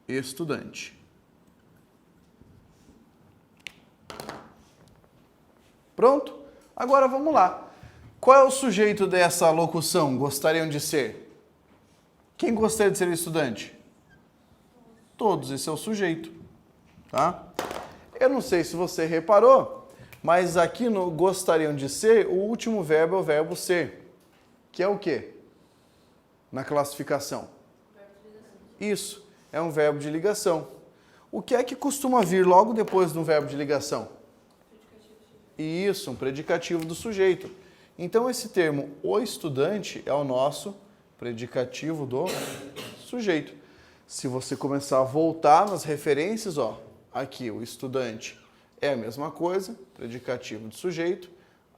estudante. Pronto? Agora vamos lá. Qual é o sujeito dessa locução? Gostariam de ser? Quem gostaria de ser o estudante? Todos, esse é o sujeito. Tá? Eu não sei se você reparou, mas aqui no gostariam de ser, o último verbo é o verbo ser. Que é o quê? Na classificação. Isso, é um verbo de ligação. O que é que costuma vir logo depois de um verbo de ligação? Isso, um predicativo do sujeito. Então, esse termo, o estudante, é o nosso predicativo do sujeito. Se você começar a voltar nas referências, ó, aqui o estudante é a mesma coisa, predicativo do sujeito.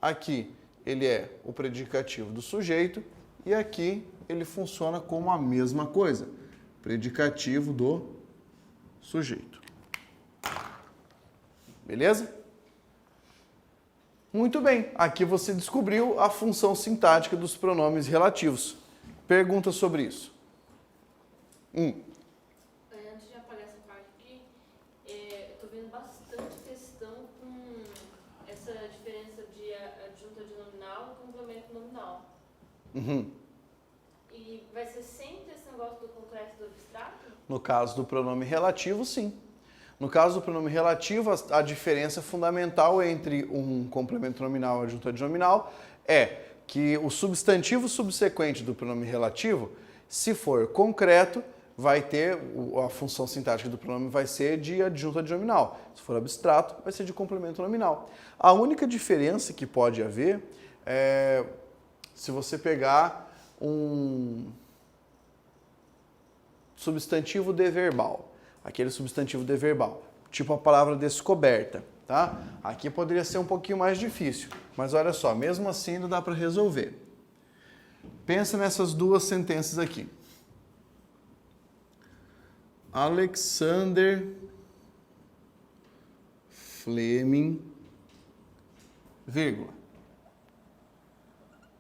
Aqui ele é o predicativo do sujeito e aqui ele funciona como a mesma coisa, predicativo do sujeito. Beleza? Muito bem, aqui você descobriu a função sintática dos pronomes relativos. Pergunta sobre isso. Antes de apagar essa parte aqui, eu estou vendo bastante questão com essa diferença de adjunta de nominal e complemento nominal. E vai ser sempre esse negócio do concreto e do abstrato? No caso do pronome relativo, sim. No caso do pronome relativo, a diferença fundamental entre um complemento nominal e adjunta de nominal é que o substantivo subsequente do pronome relativo, se for concreto, vai ter, a função sintática do pronome vai ser de adjunta de nominal. Se for abstrato, vai ser de complemento nominal. A única diferença que pode haver é se você pegar um substantivo deverbal. Aquele substantivo deverbal, tipo a palavra descoberta, tá? Aqui poderia ser um pouquinho mais difícil, mas olha só, mesmo assim ainda dá para resolver. Pensa nessas duas sentenças aqui. Alexander Fleming, vírgula,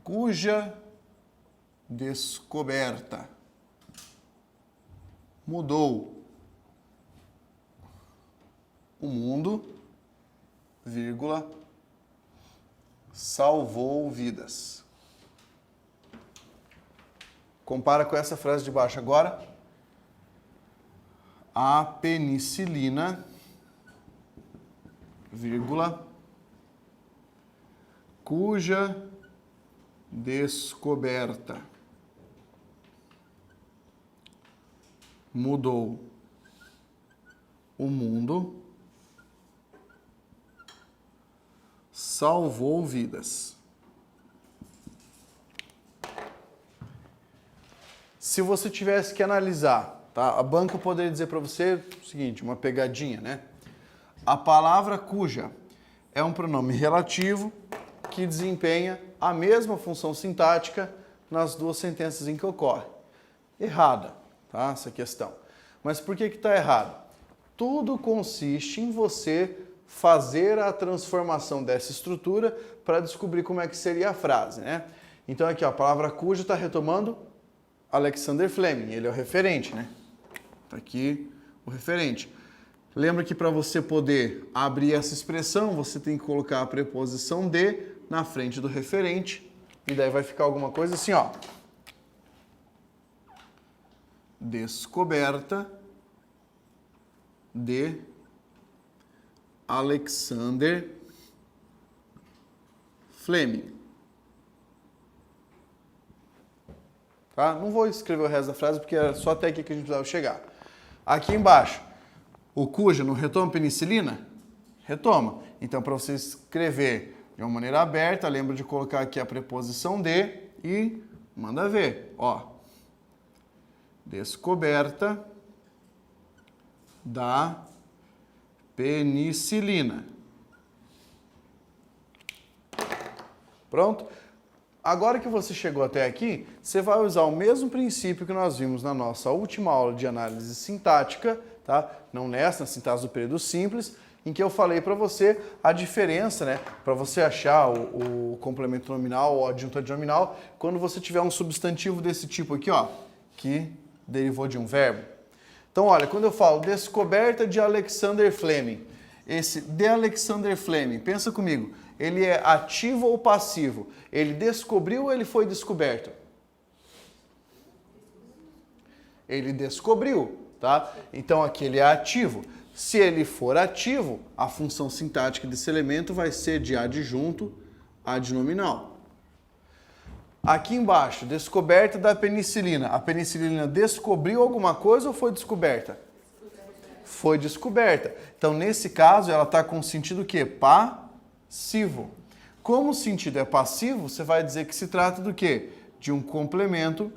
cuja descoberta mudou o mundo, vírgula, salvou vidas. Compara com essa frase de baixo agora. A penicilina, vírgula, cuja descoberta mudou o mundo, salvou vidas. Se você tivesse que analisar, tá? A banca poderia dizer para você o seguinte, uma pegadinha, né? A palavra cuja é um pronome relativo que desempenha a mesma função sintática nas duas sentenças em que ocorre. Errada, tá? Essa questão. Mas por que está errado? Tudo consiste em você fazer a transformação dessa estrutura para descobrir como é que seria a frase, né? Então aqui, ó, a palavra cuja está retomando Alexander Fleming, ele é o referente, né? Está aqui o referente. Lembra que para você poder abrir essa expressão, você tem que colocar a preposição de na frente do referente, e daí vai ficar alguma coisa assim, ó. Descoberta de Alexander Fleming. Tá? Não vou escrever o resto da frase porque era só até aqui que a gente precisava chegar. Aqui embaixo, o cuja não retoma penicilina? Retoma. Então, para você escrever de uma maneira aberta, lembra de colocar aqui a preposição de e manda ver. Ó. Descoberta da penicilina. Pronto? Agora que você chegou até aqui, você vai usar o mesmo princípio que nós vimos na nossa última aula de análise sintática, tá? Não nessa, na sintaxe do período simples, em que eu falei para você a diferença, né? Para você achar o complemento nominal ou adjunto adnominal, quando você tiver um substantivo desse tipo aqui, ó, que derivou de um verbo. Então, olha, quando eu falo descoberta de Alexander Fleming, esse de Alexander Fleming, pensa comigo, ele é ativo ou passivo? Ele descobriu ou ele foi descoberto? Ele descobriu, tá? Então aqui ele é ativo. Se ele for ativo, a função sintática desse elemento vai ser de adjunto adnominal. Aqui embaixo, descoberta da penicilina. A penicilina descobriu alguma coisa ou foi descoberta? Foi descoberta. Então, nesse caso, ela está com sentido o quê? Passivo. Como o sentido é passivo, você vai dizer que se trata do quê? De um complemento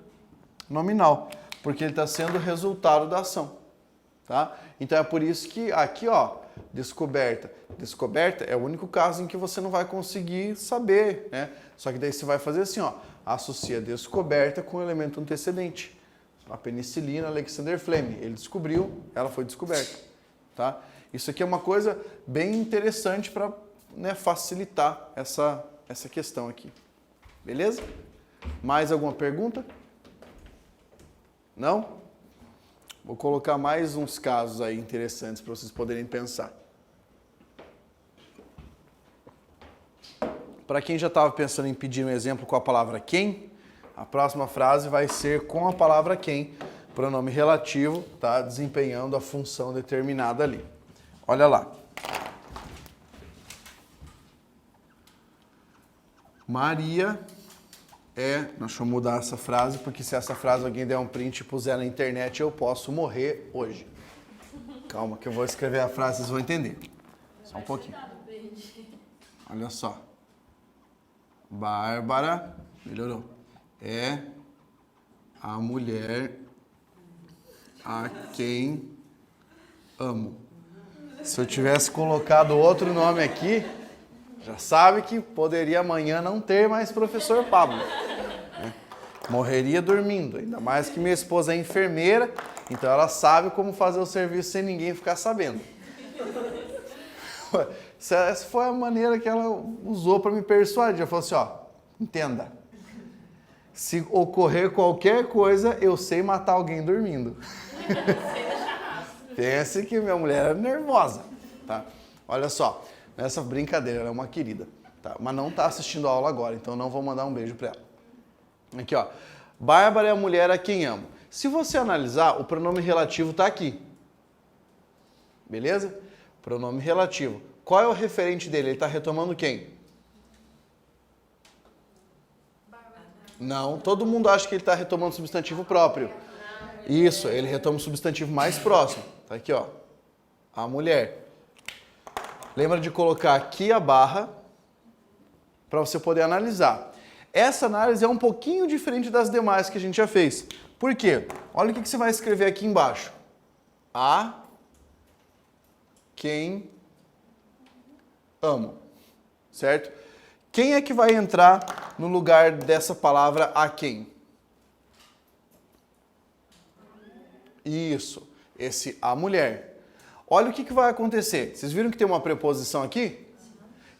nominal, porque ele está sendo o resultado da ação. Tá? Então, é por isso que aqui, ó, descoberta. Descoberta é o único caso em que você não vai conseguir saber, né? Só que daí você vai fazer assim, ó, associa descoberta com o elemento antecedente. A penicilina, Alexander Fleming, ele descobriu, ela foi descoberta, tá? Isso aqui é uma coisa bem interessante para, né, facilitar essa questão aqui. Beleza? Mais alguma pergunta? Não? Vou colocar mais uns casos aí interessantes para vocês poderem pensar. Para quem já estava pensando em pedir um exemplo com a palavra quem, a próxima frase vai ser com a palavra quem, pronome relativo, tá? Desempenhando a função determinada ali. Olha lá. Maria é... Deixa eu mudar essa frase, porque se essa frase alguém der um print e puser na internet, eu posso morrer hoje. Calma que eu vou escrever a frase, vocês vão entender. Só um pouquinho. Olha só. Bárbara, melhorou, é a mulher a quem amo. Se eu tivesse colocado outro nome aqui, já sabe que poderia amanhã não ter mais professor Pablo. Né? Morreria dormindo, ainda mais que minha esposa é enfermeira, então ela sabe como fazer o serviço sem ninguém ficar sabendo. Essa foi a maneira que ela usou para me persuadir. Ela falou assim, ó, entenda, se ocorrer qualquer coisa, eu sei matar alguém dormindo. Pense que minha mulher é nervosa, tá? Olha só, nessa brincadeira, ela é uma querida, tá? Mas não está assistindo a aula agora, então não vou mandar um beijo para ela. Aqui, ó, Bárbara é a mulher a quem amo. Se você analisar, o pronome relativo está aqui, beleza? Pronome relativo. Qual é o referente dele? Ele está retomando quem? Não, todo mundo acha que ele está retomando o substantivo próprio. Isso, ele retoma o substantivo mais próximo. Tá aqui, ó. A mulher. Lembra de colocar aqui a barra para você poder analisar. Essa análise é um pouquinho diferente das demais que a gente já fez. Por quê? Olha o que você vai escrever aqui embaixo. A quem amo, certo? Quem é que vai entrar no lugar dessa palavra a quem? Isso, esse a mulher. Olha o que vai acontecer. Vocês viram que tem uma preposição aqui?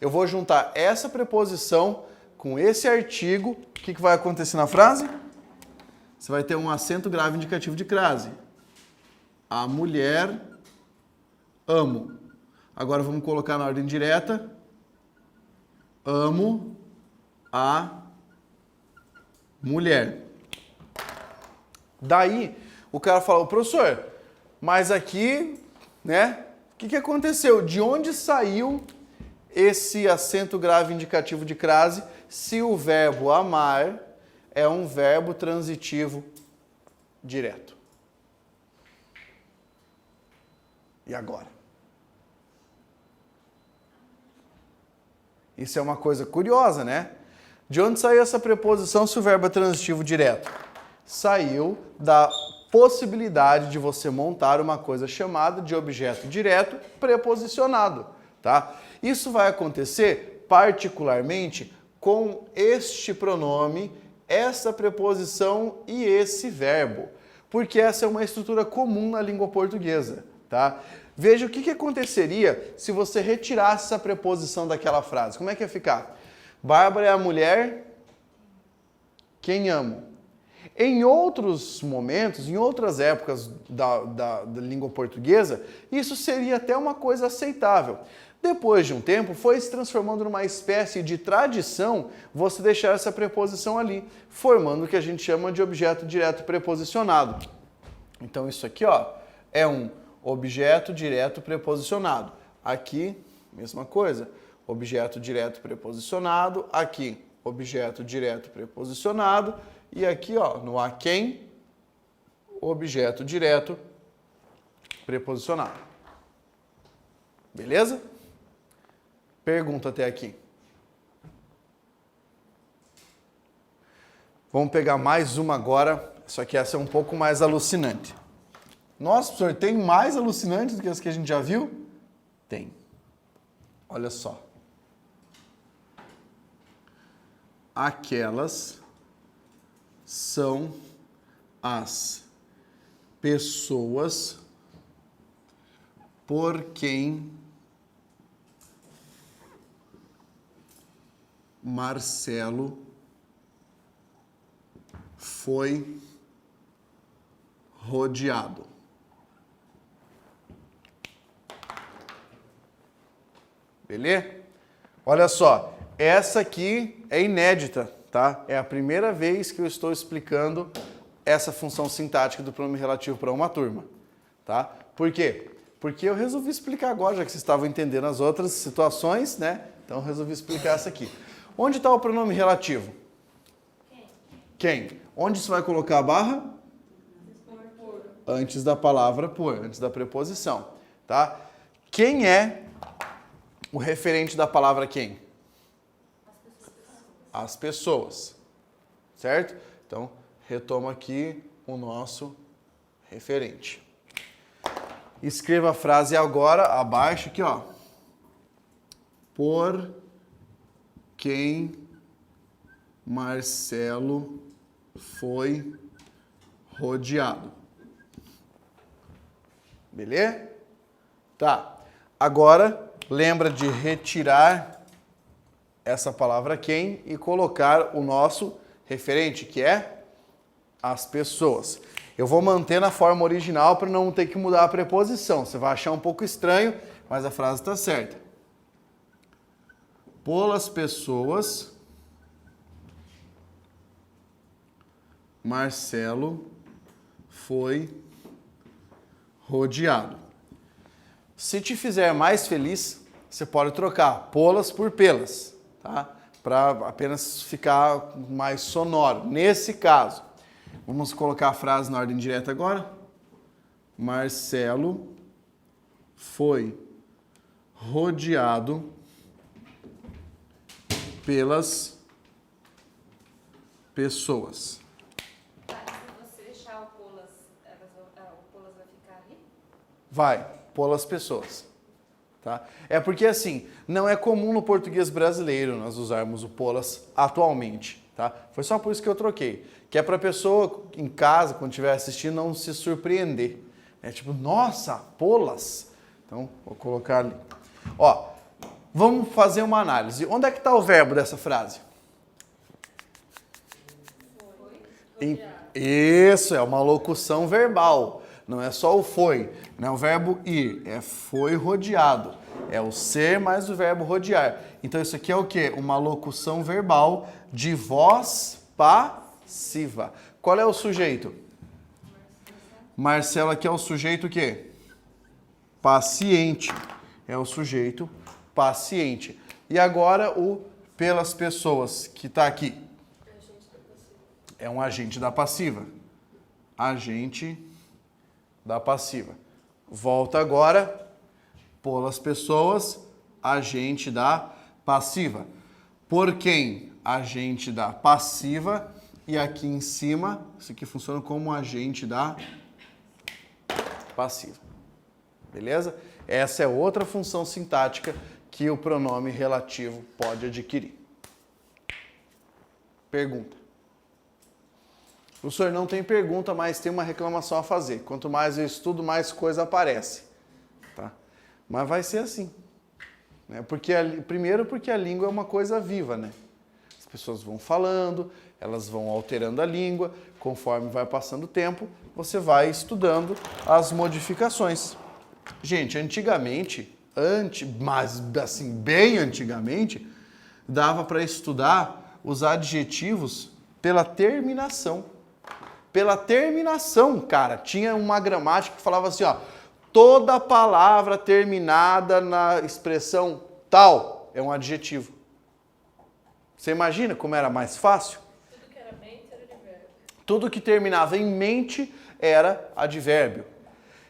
Eu vou juntar essa preposição com esse artigo. O que vai acontecer na frase? Você vai ter um acento grave indicativo de crase. A mulher amo. Agora vamos colocar na ordem direta. Amo a mulher. Daí, o cara fala, professor, mas aqui, né, o que aconteceu? De onde saiu esse acento grave indicativo de crase se o verbo amar é um verbo transitivo direto? E agora? Isso é uma coisa curiosa, né? De onde saiu essa preposição se o verbo é transitivo direto? Saiu da possibilidade de você montar uma coisa chamada de objeto direto preposicionado, tá? Isso vai acontecer particularmente com este pronome, essa preposição e esse verbo, porque essa é uma estrutura comum na língua portuguesa, tá? Veja o que aconteceria se você retirasse essa preposição daquela frase. Como é que ia ficar? Bárbara é a mulher quem amo. Em outros momentos, em outras épocas da língua portuguesa, isso seria até uma coisa aceitável. Depois de um tempo, foi se transformando numa espécie de tradição você deixar essa preposição ali, formando o que a gente chama de objeto direto preposicionado. Então isso aqui, ó, é um objeto direto preposicionado. Aqui, mesma coisa, objeto direto preposicionado, aqui, objeto direto preposicionado, e aqui, ó, no a quem, objeto direto preposicionado. Beleza? Pergunta até aqui. Vamos pegar mais uma agora, só que essa é um pouco mais alucinante. Nossa, professor, tem mais alucinantes do que as que a gente já viu? Tem. Olha só. Aquelas são as pessoas por quem Marcelo foi rodeado. Beleza? Olha só, essa aqui é inédita, tá? É a primeira vez que eu estou explicando essa função sintática do pronome relativo para uma turma, tá? Por quê? Porque eu resolvi explicar agora, já que vocês estavam entendendo as outras situações, né? Então eu resolvi explicar essa aqui. Onde está o pronome relativo? Quem? Onde você vai colocar a barra? Antes da palavra por, antes da preposição, tá? Quem é o referente da palavra quem? As pessoas, certo? Então, retoma aqui o nosso referente. Escreva a frase agora, abaixo aqui, ó. Por quem Marcelo foi rodeado. Beleza? Tá. Agora, lembra de retirar essa palavra quem e colocar o nosso referente, que é as pessoas. Eu vou manter na forma original para não ter que mudar a preposição. Você vai achar um pouco estranho, mas a frase está certa. Pelas pessoas, Marcelo foi rodeado. Se te fizer mais feliz, você pode trocar polas por pelas, tá? Para apenas ficar mais sonoro. Nesse caso, vamos colocar a frase na ordem direta agora. Marcelo foi rodeado pelas pessoas. Tá, se você deixar o polas vai ficar ali? Vai, pelas pessoas. Tá? É porque assim, não é comum no português brasileiro nós usarmos o polas atualmente. Tá? Foi só por isso que eu troquei. Que é para a pessoa em casa, quando estiver assistindo, não se surpreender. É tipo, nossa, polas. Então, vou colocar ali. Ó, vamos fazer uma análise. Onde é que está o verbo dessa frase? Isso, é uma locução verbal. Não é só o foi, não é o verbo ir, é foi rodeado. É o ser mais o verbo rodear. Então isso aqui é o quê? Uma locução verbal de voz passiva. Qual é o sujeito? Marcelo aqui é o sujeito o quê? Paciente. É o sujeito paciente. E agora o pelas pessoas, que está aqui. É um agente da passiva. Agente da passiva. Volta agora, pelas pessoas, agente da passiva. Por quem? Agente da passiva. E aqui em cima, isso aqui funciona como agente da passiva. Beleza? Essa é outra função sintática que o pronome relativo pode adquirir. Pergunta. Professor, não tem pergunta, mas tem uma reclamação a fazer. Quanto mais eu estudo, mais coisa aparece. Tá? Mas vai ser assim. Né? Primeiro porque a língua é uma coisa viva, né? As pessoas vão falando, elas vão alterando a língua, conforme vai passando o tempo, você vai estudando as modificações. Gente, antigamente, mas assim, bem antigamente, dava para estudar os adjetivos pela terminação. Pela terminação, cara, tinha uma gramática que falava assim, ó, toda palavra terminada na expressão tal é um adjetivo. Você imagina como era mais fácil? Tudo que era mente era advérbio. Tudo que terminava em mente era advérbio.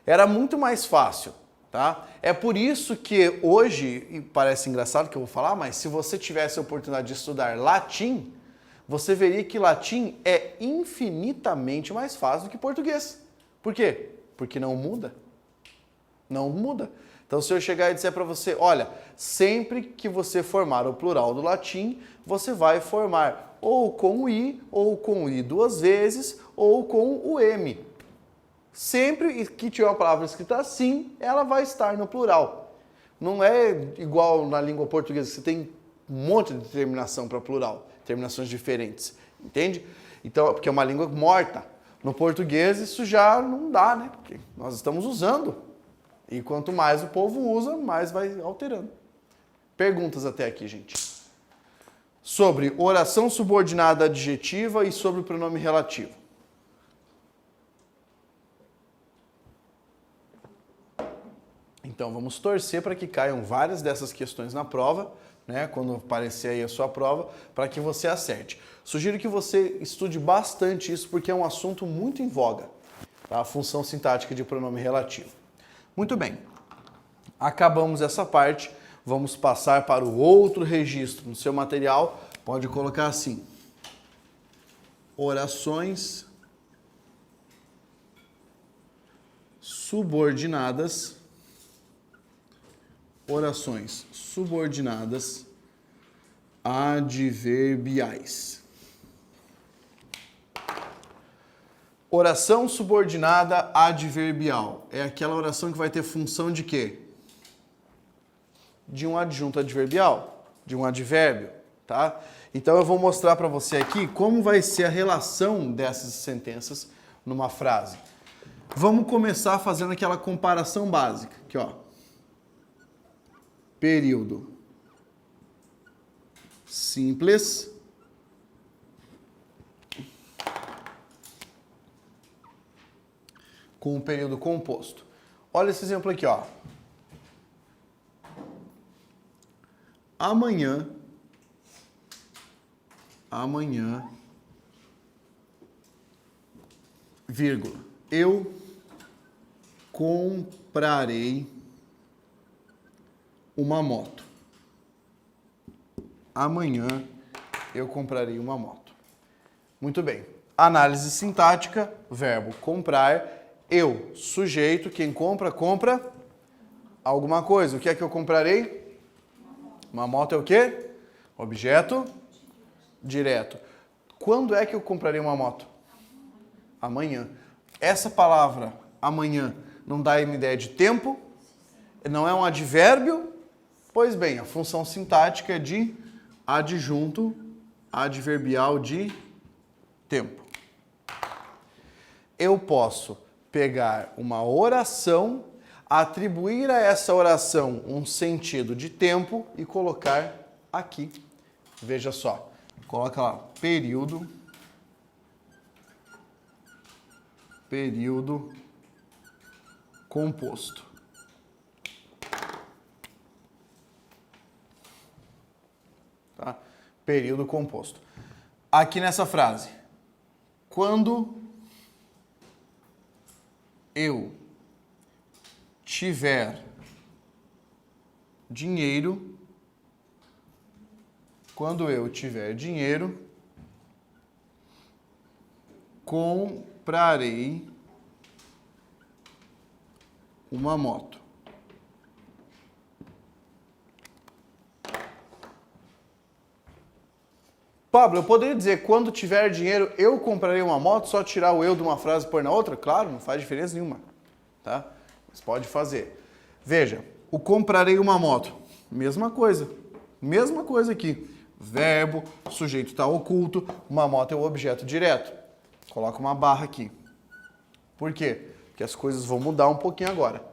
Era muito mais fácil, tá? É por isso que hoje, e parece engraçado que eu vou falar, mas se você tivesse a oportunidade de estudar latim, você veria que latim é infinitamente mais fácil do que português. Por quê? Porque não muda. Não muda. Então, se eu chegar e disser para você, olha, sempre que você formar o plural do latim, você vai formar ou com o i, ou com o i duas vezes, ou com o m. Sempre que tiver uma palavra escrita assim, ela vai estar no plural. Não é igual na língua portuguesa, você tem um monte de terminação para plural, terminações diferentes, entende? Então, porque é uma língua morta. No português isso já não dá, né? Porque nós estamos usando. E quanto mais o povo usa, mais vai alterando. Perguntas até aqui, gente. Sobre oração subordinada adjetiva e sobre o pronome relativo. Então, vamos torcer para que caiam várias dessas questões na prova, né, quando aparecer aí a sua prova, para que você acerte. Sugiro que você estude bastante isso, porque é um assunto muito em voga, tá? A função sintática de pronome relativo. Muito bem, acabamos essa parte, vamos passar para o outro registro. No seu material, pode colocar assim, orações subordinadas adverbiais. Oração subordinada adverbial é aquela oração que vai ter função de quê? De um adjunto adverbial, de um advérbio, tá? Então eu vou mostrar para você aqui como vai ser a relação dessas sentenças numa frase. Vamos começar fazendo aquela comparação básica, aqui ó. Período simples com o período composto. Olha esse exemplo aqui, ó. Amanhã, vírgula, eu comprarei uma moto. Amanhã eu comprarei uma moto. Muito bem. Análise sintática, verbo comprar, eu, sujeito, quem compra, compra alguma coisa. O que é que eu comprarei? Uma moto é o quê? Objeto direto. Quando é que eu comprarei uma moto? Amanhã. Essa palavra, amanhã, não dá uma ideia de tempo? Não é um advérbio? Pois bem, a função sintática é de adjunto adverbial de tempo. Eu posso pegar uma oração, atribuir a essa oração um sentido de tempo e colocar aqui. Veja só, coloca lá, período composto. Tá? Período composto. Aqui nessa frase, quando eu tiver dinheiro, comprarei uma moto. Pablo, eu poderia dizer, quando tiver dinheiro, eu comprarei uma moto, só tirar o eu de uma frase e pôr na outra? Claro, não faz diferença nenhuma, tá? Mas pode fazer. Veja, o comprarei uma moto, mesma coisa aqui. Verbo, sujeito está oculto, uma moto é o objeto direto. Coloca uma barra aqui. Por quê? Porque as coisas vão mudar um pouquinho agora.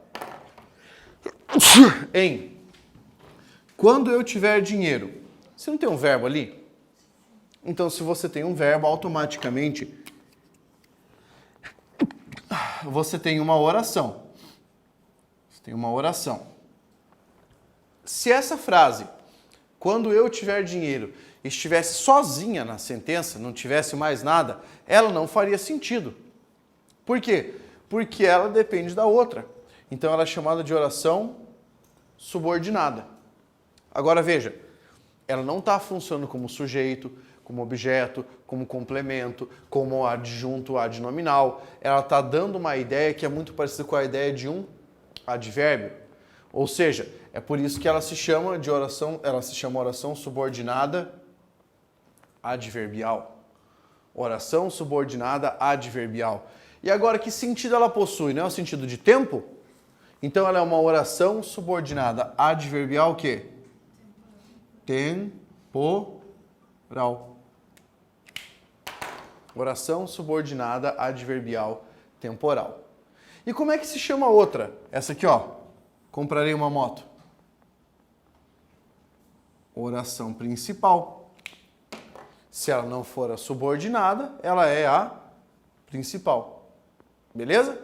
Quando eu tiver dinheiro, você não tem um verbo ali? Então, se você tem um verbo, automaticamente você tem uma oração. Você tem uma oração. Se essa frase, quando eu tiver dinheiro, estivesse sozinha na sentença, não tivesse mais nada, ela não faria sentido. Por quê? Porque ela depende da outra. Então, ela é chamada de oração subordinada. Agora, veja, ela não está funcionando como sujeito, como objeto, como complemento, como adjunto adnominal. Ela está dando uma ideia que é muito parecida com a ideia de um advérbio. Ou seja, é por isso que ela se chama de oração, ela se chama oração subordinada adverbial. Oração subordinada adverbial. E agora, que sentido ela possui? Não é o sentido de tempo? Então, ela é uma oração subordinada adverbial o quê? Temporal. Oração subordinada adverbial temporal. E como é que se chama a outra? Essa aqui, ó. Comprarei uma moto. Oração principal. Se ela não for a subordinada, ela é a principal. Beleza?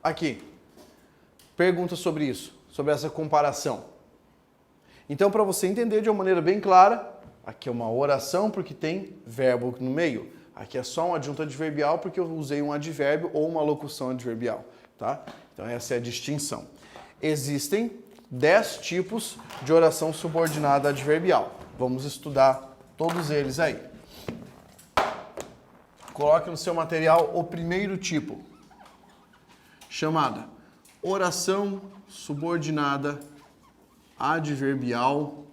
Aqui. Pergunta sobre isso, sobre essa comparação. Então, para você entender de uma maneira bem clara, aqui é uma oração porque tem verbo no meio. Aqui é só um adjunto adverbial porque eu usei um advérbio ou uma locução adverbial, tá? Então, essa é a distinção. Existem 10 tipos de oração subordinada adverbial. Vamos estudar todos eles aí. Coloque no seu material o primeiro tipo, chamada oração subordinada adverbial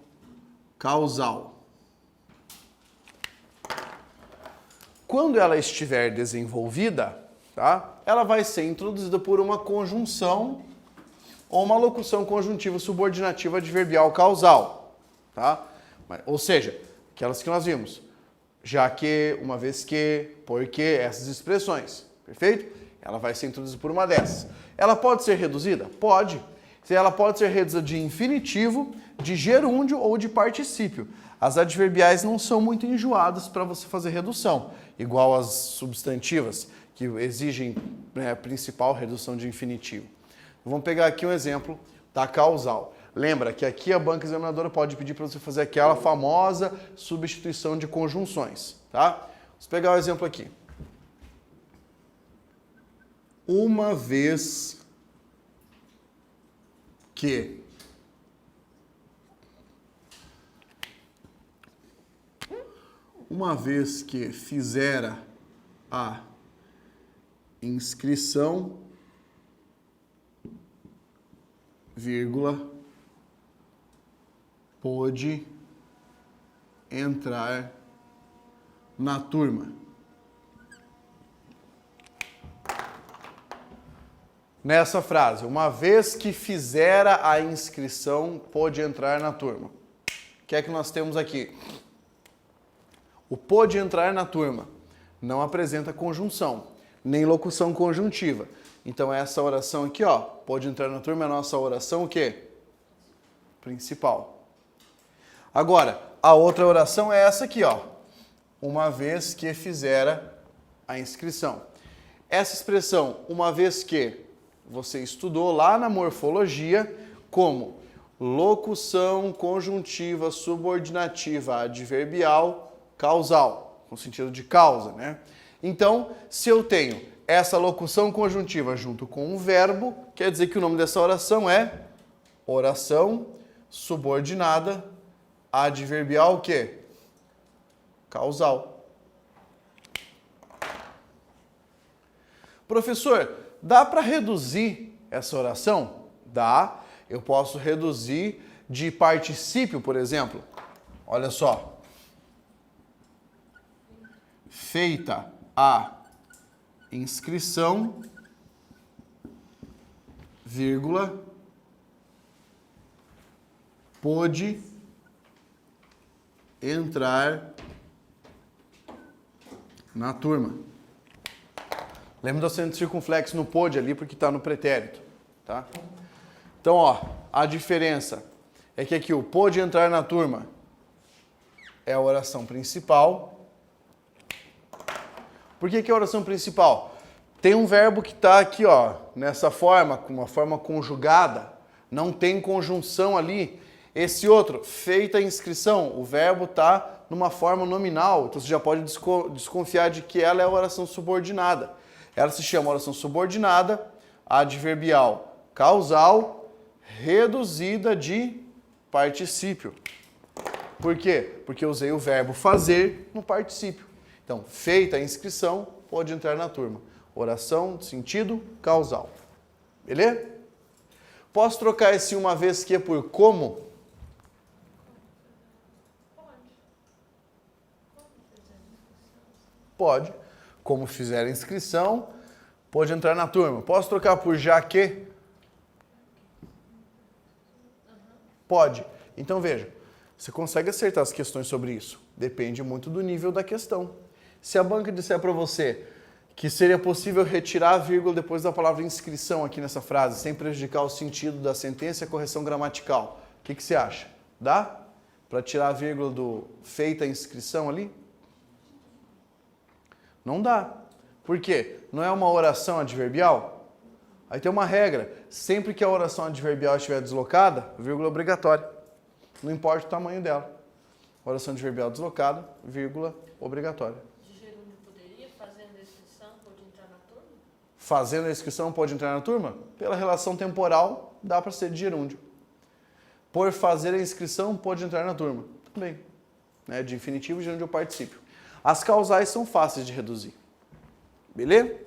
causal. Quando ela estiver desenvolvida, tá? Ela vai ser introduzida por uma conjunção ou uma locução conjuntiva subordinativa adverbial causal, tá? Ou seja, aquelas que nós vimos. Já que, uma vez que, porque, essas expressões, perfeito? Ela vai ser introduzida por uma dessas. Ela pode ser reduzida? Pode. Ela pode ser reduzida de infinitivo, de gerúndio ou de particípio. As adverbiais não são muito enjoadas para você fazer redução, igual as substantivas, que exigem principal redução de infinitivo. Vamos pegar aqui um exemplo da causal. Lembra que aqui a banca examinadora pode pedir para você fazer aquela famosa substituição de conjunções, tá? Vamos pegar o exemplo aqui. Uma vez que fizera a inscrição, vírgula, pôde entrar na turma. Nessa frase, uma vez que fizera a inscrição, pôde entrar na turma. O que é que nós temos aqui? O pôde entrar na turma não apresenta conjunção, nem locução conjuntiva. Então, essa oração aqui, ó, pôde entrar na turma, é a nossa oração o quê? Principal. Agora, a outra oração é essa aqui, ó. Uma vez que fizera a inscrição. Essa expressão, uma vez que, você estudou lá na morfologia como locução conjuntiva subordinativa adverbial causal, com sentido de causa, né? Então, se eu tenho essa locução conjuntiva junto com um verbo, quer dizer que o nome dessa oração é oração subordinada adverbial o quê? Causal. Professor, dá para reduzir essa oração? Dá. Eu posso reduzir de particípio, por exemplo. Olha só. feita a inscrição, vírgula, pôde entrar na turma. Lembra do acento circunflexo no pôde ali, porque está no pretérito, tá? Então, ó, a diferença é que aqui o pôde entrar na turma é a oração principal. Por que é a oração principal? Tem um verbo que está aqui, ó, nessa forma, com uma forma conjugada, não tem conjunção ali. Esse outro, feita a inscrição, o verbo está numa forma nominal, então você já pode desconfiar de que ela é a oração subordinada. Ela se chama oração subordinada, adverbial causal, reduzida de particípio. Por quê? Porque eu usei o verbo fazer no particípio. Então, feita a inscrição, pode entrar na turma. Oração de sentido causal. Beleza? Posso trocar esse uma vez que por como? Pode. Como fizer a inscrição, pode entrar na turma. Posso trocar por já que? Pode. Então veja, você consegue acertar as questões sobre isso. Depende muito do nível da questão. Se a banca disser para você que seria possível retirar a vírgula depois da palavra inscrição aqui nessa frase, sem prejudicar o sentido da sentença e a correção gramatical, o que você acha? Dá? Para tirar a vírgula do feita a inscrição ali? Não dá. Por quê? Não é uma oração adverbial? Aí tem uma regra. Sempre que a oração adverbial estiver deslocada, vírgula obrigatória. Não importa o tamanho dela. Oração adverbial deslocada, vírgula obrigatória. De gerúndio poderia, fazendo a inscrição, pode entrar na turma? Fazendo a inscrição pode entrar na turma? Pela relação temporal, dá para ser de gerúndio. Por fazer a inscrição, pode entrar na turma. Também. Né? De infinitivo, gerúndio ou particípio. As causais são fáceis de reduzir. Beleza?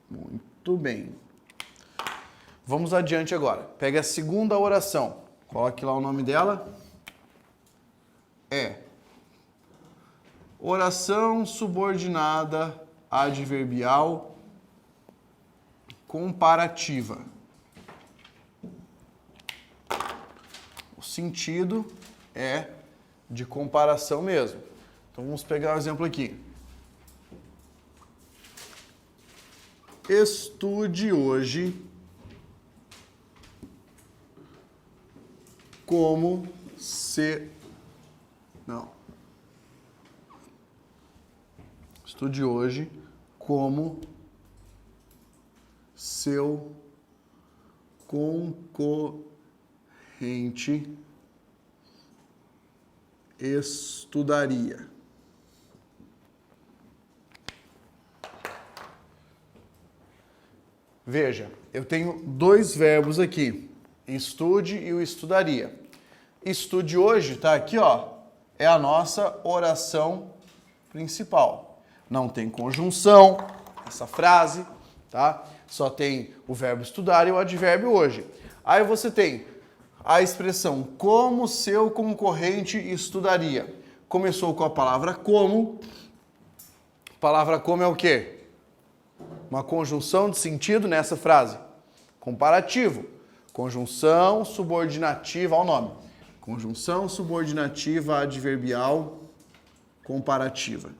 Muito bem. Vamos adiante agora. Pega a segunda oração. Coloque lá o nome dela. É oração subordinada adverbial comparativa. O sentido é de comparação mesmo. Então vamos pegar um exemplo aqui. Estude hoje como se... Não. Estude hoje como seu concorrente estudaria. Veja, eu tenho dois verbos aqui, estude e o estudaria. Estude hoje, tá aqui, ó, é a nossa oração principal. Não tem conjunção, essa frase, tá? Só tem o verbo estudar e o advérbio hoje. Aí você tem a expressão como seu concorrente estudaria. Começou com a palavra como. Palavra como é o quê? Uma conjunção de sentido nessa frase. Comparativo. Conjunção subordinativa ao nome. Conjunção subordinativa adverbial comparativa.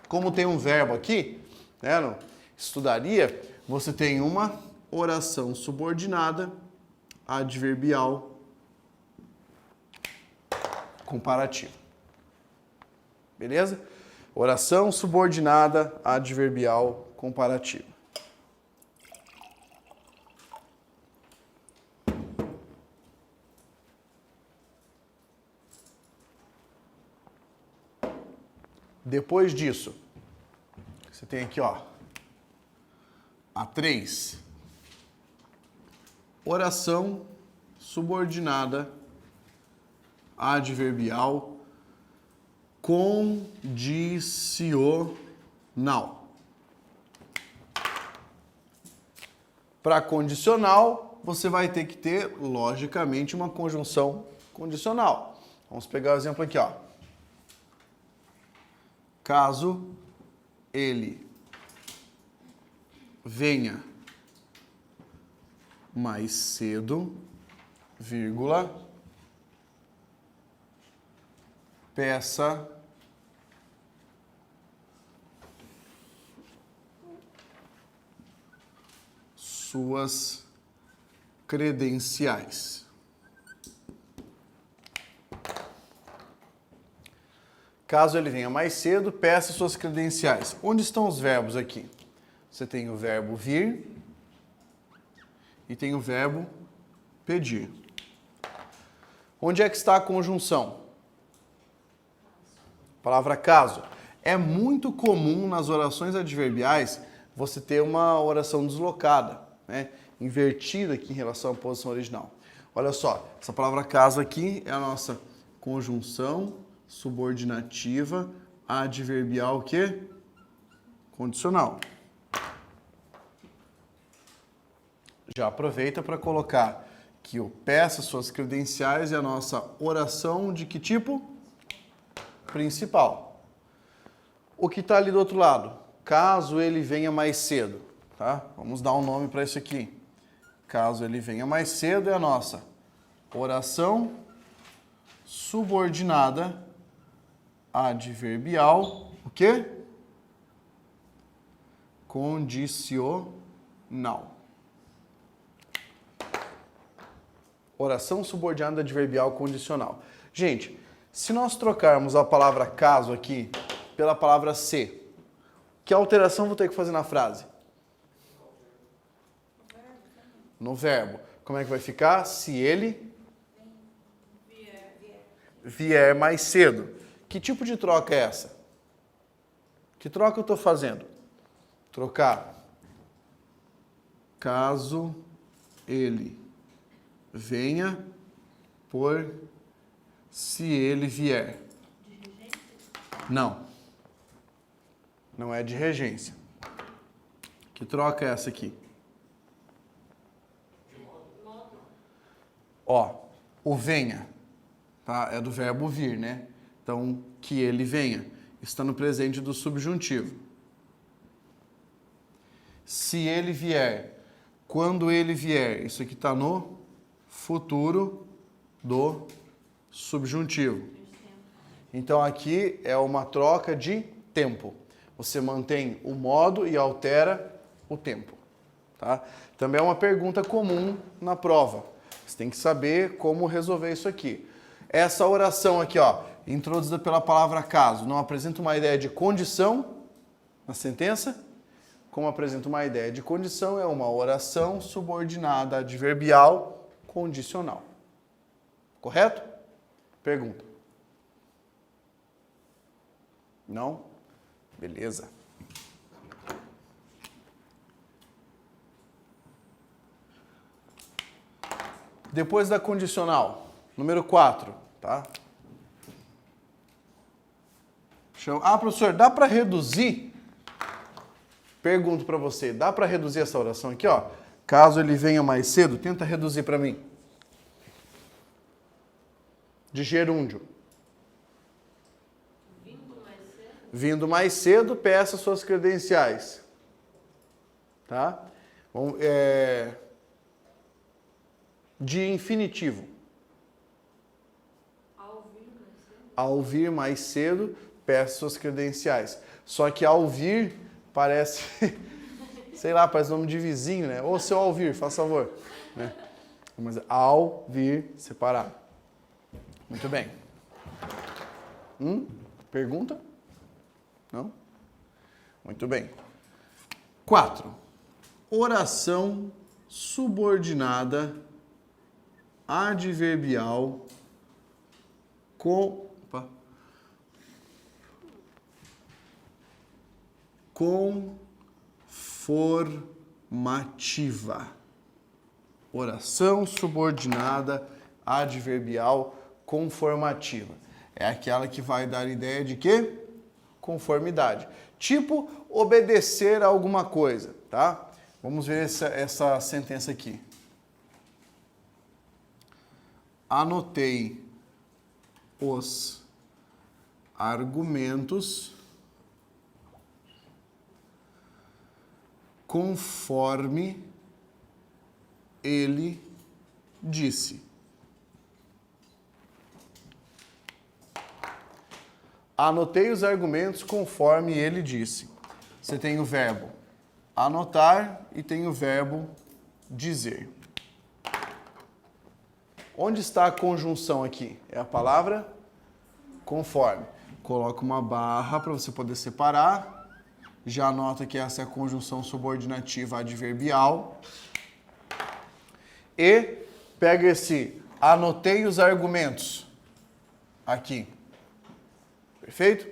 Como tem um verbo aqui, né, no estudaria, você tem uma oração subordinada adverbial comparativa. Beleza? Oração subordinada adverbial comparativa. Depois disso, você tem aqui, ó, a 3. Oração subordinada adverbial condicional. Para condicional, você vai ter que ter, logicamente, uma conjunção condicional. Vamos pegar o exemplo aqui, ó. caso ele venha mais cedo, vírgula, peça suas credenciais. Caso ele venha mais cedo, peça suas credenciais. Onde estão os verbos aqui? Você tem o verbo vir e tem o verbo pedir. Onde é que está a conjunção? Palavra caso. É muito comum nas orações adverbiais você ter uma oração deslocada, né? Invertida aqui em relação à posição original. Olha só, essa palavra caso aqui é a nossa conjunção subordinativa adverbial o quê? Condicional. Já aproveita para colocar que o peça suas credenciais é a nossa oração de que tipo? Principal. O que está ali do outro lado? Caso ele venha mais cedo, tá? Vamos dar um nome para isso aqui. Caso ele venha mais cedo é a nossa oração subordinada adverbial, o quê? Condicional. Oração subordinada adverbial condicional. Gente, se nós trocarmos a palavra caso aqui pela palavra se, que alteração vou ter que fazer na frase? No verbo. Como é que vai ficar? Se ele vier mais cedo. Que tipo de troca é essa? Que troca eu estou fazendo? Trocar. Caso ele venha por se ele vier. Não. Não é de regência. Que troca é essa aqui? Ó, o venha, tá? É do verbo vir, né? Então, que ele venha. Está no presente do subjuntivo. Se ele vier. Quando ele vier. Isso aqui está no futuro do subjuntivo. Então, aqui é uma troca de tempo. Você mantém o modo e altera o tempo. Tá? Também é uma pergunta comum na prova. Você tem que saber como resolver isso aqui. Essa oração aqui, ó, introduzida pela palavra caso, não apresenta uma ideia de condição na sentença? Como apresenta uma ideia de condição, é uma oração subordinada adverbial condicional. Correto? Pergunta. Não? Beleza. Depois da condicional, número 4, tá? Ah, professor, dá para reduzir? Pergunto para você, dá para reduzir essa oração aqui, ó? Caso ele venha mais cedo, tenta reduzir para mim. De gerúndio. Vindo mais cedo, peça suas credenciais. Tá? De infinitivo. Ao vir mais cedo, peça suas credenciais. Só que ao vir parece, sei lá, parece nome de vizinho, né? Ô, seu Alvir, faz favor. Né? Mas ao vir separado. Muito bem. Pergunta? Não? Muito bem. 4. Oração subordinada adverbial conformativa. Oração subordinada adverbial conformativa. É aquela que vai dar ideia de quê? Conformidade. Tipo, obedecer a alguma coisa, tá? Vamos ver essa sentença aqui. Anotei os argumentos conforme ele disse. Anotei os argumentos conforme ele disse. Você tem o verbo anotar e tem o verbo dizer. Onde está a conjunção aqui? É a palavra conforme. Coloca uma barra para você poder separar. Já anota que essa é a conjunção subordinativa adverbial. E pega esse anotei os argumentos aqui. Perfeito?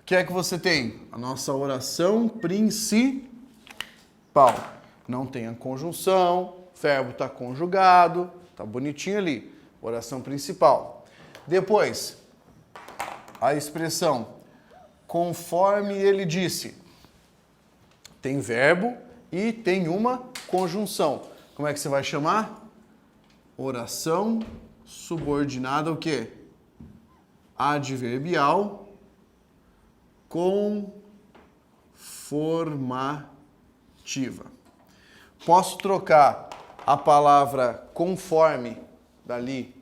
O que é que você tem? A nossa oração principal. Não tem a conjunção, o verbo está conjugado, está bonitinho ali. Oração principal. Depois, a expressão conforme ele disse. Tem verbo e tem uma conjunção. Como é que você vai chamar? Oração subordinada o quê? Adverbial conformativa. Posso trocar a palavra conforme dali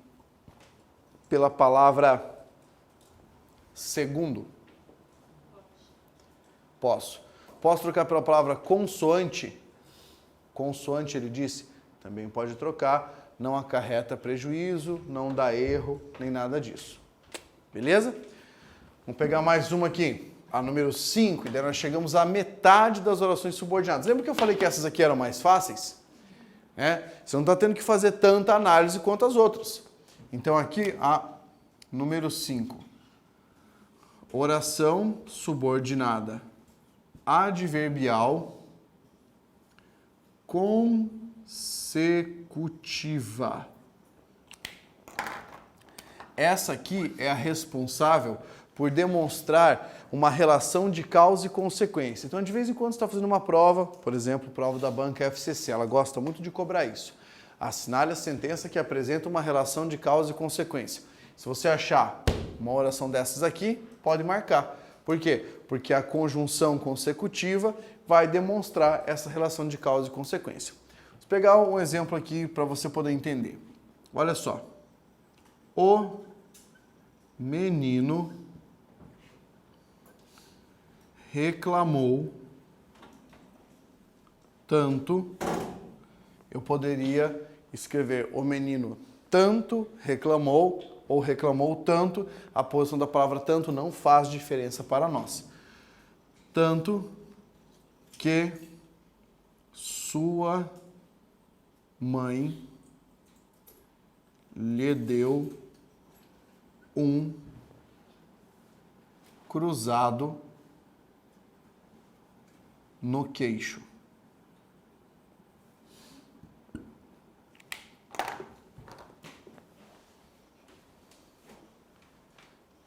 pela palavra segundo? Posso. Posso trocar pela palavra consoante? Consoante, ele disse? Também pode trocar. Não acarreta prejuízo, não dá erro, nem nada disso. Beleza? Vamos pegar mais uma aqui, a número 5, e daí nós chegamos à metade das orações subordinadas. Lembra que eu falei que essas aqui eram mais fáceis? Você não está tendo que fazer tanta análise quanto as outras. Então aqui, a número 5. Oração subordinada adverbial consecutiva. Essa aqui é a responsável por demonstrar uma relação de causa e consequência. Então, de vez em quando você está fazendo uma prova, por exemplo, prova da banca FCC, ela gosta muito de cobrar isso. Assinale a sentença que apresenta uma relação de causa e consequência. Se você achar uma oração dessas aqui, pode marcar. Por quê? Porque a conjunção consecutiva vai demonstrar essa relação de causa e consequência. Vou pegar um exemplo aqui para você poder entender. Olha só. O menino reclamou tanto. Eu poderia escrever o menino tanto reclamou ou reclamou tanto. A posição da palavra tanto não faz diferença para nós. Tanto que sua mãe lhe deu um cruzado no queixo.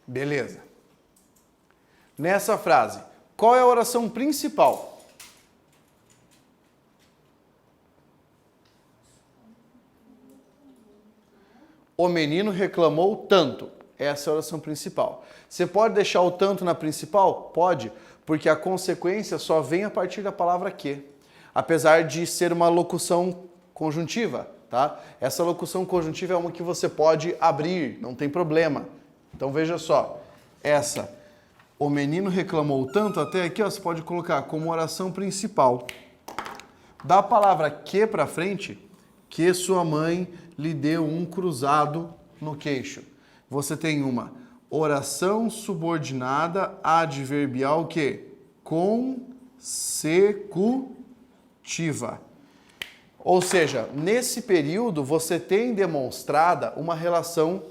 Beleza. Nessa frase, qual é a oração principal? O menino reclamou tanto. Essa é a oração principal. Você pode deixar o tanto na principal? Pode, porque a consequência só vem a partir da palavra que. Apesar de ser uma locução conjuntiva, tá? Essa locução conjuntiva é uma que você pode abrir, não tem problema. Então veja só, essa, o menino reclamou tanto, até aqui ó, você pode colocar como oração principal. Da palavra que para frente, que sua mãe lhe deu um cruzado no queixo. Você tem uma oração subordinada adverbial que? Consecutiva. Ou seja, nesse período você tem demonstrada uma relação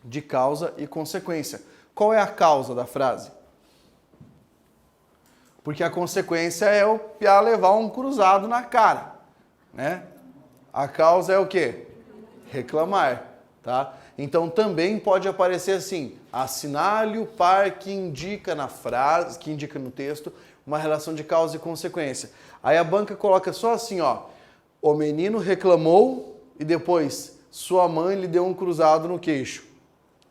de causa e consequência. Qual é a causa da frase? Porque a consequência é o piá levar um cruzado na cara, né? A causa é o quê? Reclamar, tá? Então também pode aparecer assim, assinale o par que indica na frase, que indica no texto, uma relação de causa e consequência. Aí a banca coloca só assim, ó, o menino reclamou e depois sua mãe lhe deu um cruzado no queixo,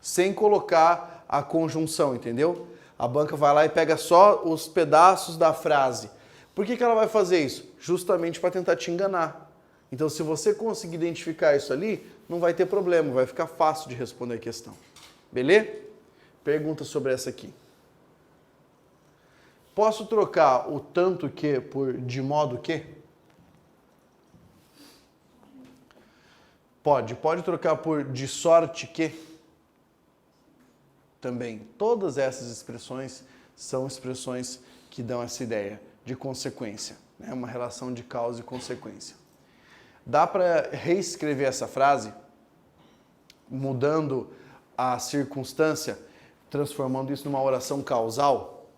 sem colocar a conjunção, entendeu? A banca vai lá e pega só os pedaços da frase. Por que ela vai fazer isso? Justamente para tentar te enganar. Então, se você conseguir identificar isso ali, não vai ter problema, vai ficar fácil de responder a questão. Beleza? Pergunta sobre essa aqui. Posso trocar o tanto que por de modo que? Pode trocar por de sorte que? Também. Todas essas expressões são expressões que dão essa ideia de consequência, né? Uma relação de causa e consequência. Dá para reescrever essa frase, mudando a circunstância, transformando isso numa oração causal?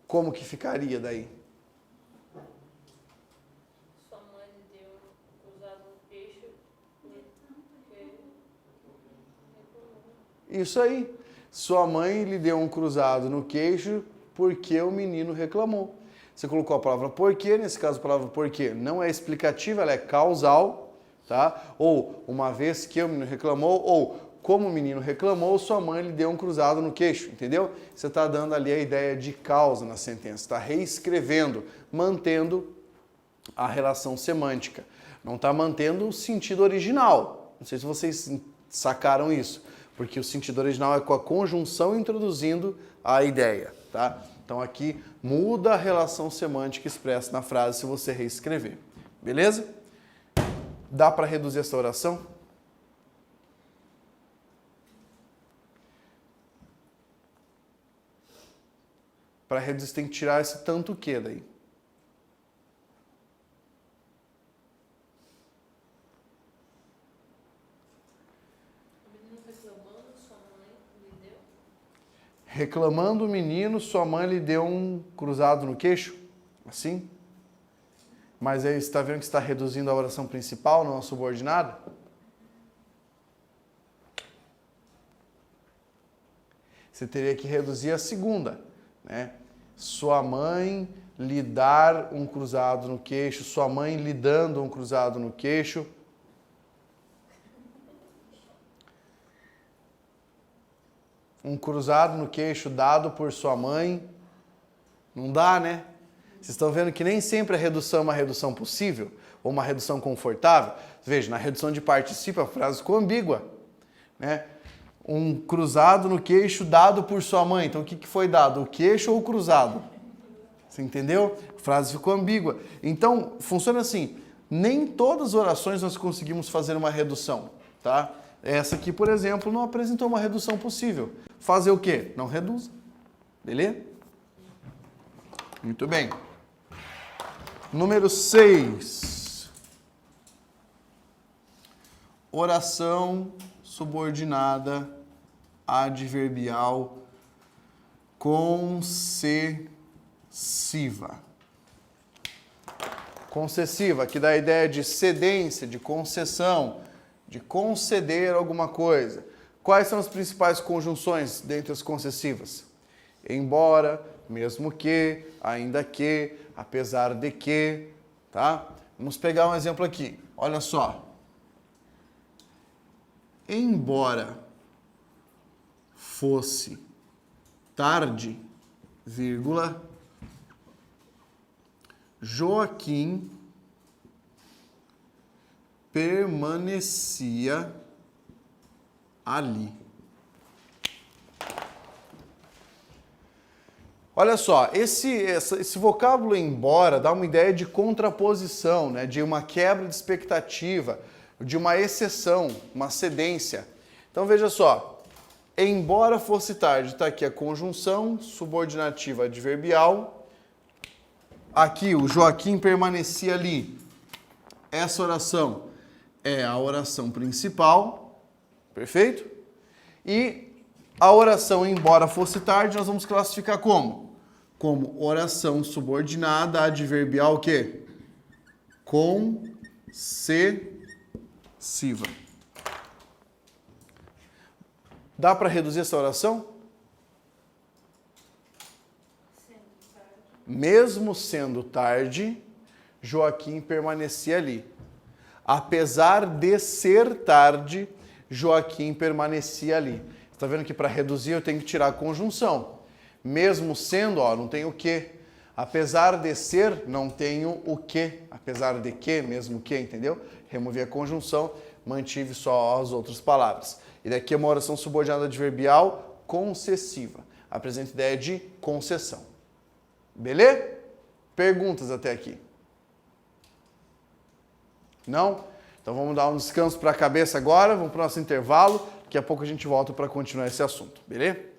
Como que ficaria daí? Sua mãe lhe deu cruzado no peixe Isso aí. Sua mãe lhe deu um cruzado no queixo porque o menino reclamou. Você colocou a palavra porque, nesse caso a palavra porque não é explicativa, ela é causal, tá? Ou uma vez que o menino reclamou, ou como o menino reclamou, sua mãe lhe deu um cruzado no queixo, entendeu? Você está dando ali a ideia de causa na sentença, está reescrevendo, mantendo a relação semântica. Não está mantendo o sentido original. Não sei se vocês sacaram isso, porque o sentido original é com a conjunção introduzindo a ideia, tá? Então aqui muda a relação semântica expressa na frase se você reescrever. Beleza? Dá para reduzir essa oração? Para reduzir tem que tirar esse tanto que daí. Reclamando o menino, sua mãe lhe deu um cruzado no queixo? Assim? Mas aí você está vendo que está reduzindo a oração principal, não a subordinada? Você teria que reduzir a segunda, né? Sua mãe lhe dar um cruzado no queixo, sua mãe lhe dando um cruzado no queixo. Um cruzado no queixo dado por sua mãe. Não dá, né? Vocês estão vendo que nem sempre a redução é uma redução possível, ou uma redução confortável. Veja, na redução de participo a frase ficou ambígua, né? Um cruzado no queixo dado por sua mãe. Então o que foi dado? O queixo ou o cruzado? Você entendeu? A frase ficou ambígua. Então funciona assim, nem todas as orações nós conseguimos fazer uma redução, tá? Essa aqui, por exemplo, não apresentou uma redução possível. Fazer o quê? Não reduz. Beleza? Muito bem. Número 6. Oração subordinada adverbial concessiva. Concessiva, que dá a ideia de cedência, de concessão, de conceder alguma coisa. Quais são as principais conjunções dentre as concessivas? Embora, mesmo que, ainda que, apesar de que, tá? Vamos pegar um exemplo aqui. Olha só. Embora fosse tarde, vírgula, Joaquim permanecia ali. Olha só, esse vocábulo embora dá uma ideia de contraposição, né? De uma quebra de expectativa, de uma exceção, uma cedência. Então veja só, embora fosse tarde, está aqui a conjunção subordinativa adverbial. Aqui o Joaquim permanecia ali. Essa oração é a oração principal, perfeito? E a oração embora fosse tarde nós vamos classificar como? Como oração subordinada adverbial o quê? Concessiva. Dá para reduzir essa oração? Mesmo sendo tarde, Joaquim permanecia ali. Apesar de ser tarde, Joaquim permanecia ali. Está vendo que para reduzir eu tenho que tirar a conjunção. Mesmo sendo, ó, não tem o que. Apesar de ser, não tenho o que. Apesar de que, mesmo que, entendeu? Removi a conjunção, mantive só as outras palavras. E daqui é uma oração subordinada adverbial concessiva. Apresenta ideia de concessão. Beleza? Perguntas até aqui? Não? Então vamos dar um descanso para a cabeça agora, vamos para o nosso intervalo. Daqui a pouco a gente volta para continuar esse assunto. Beleza?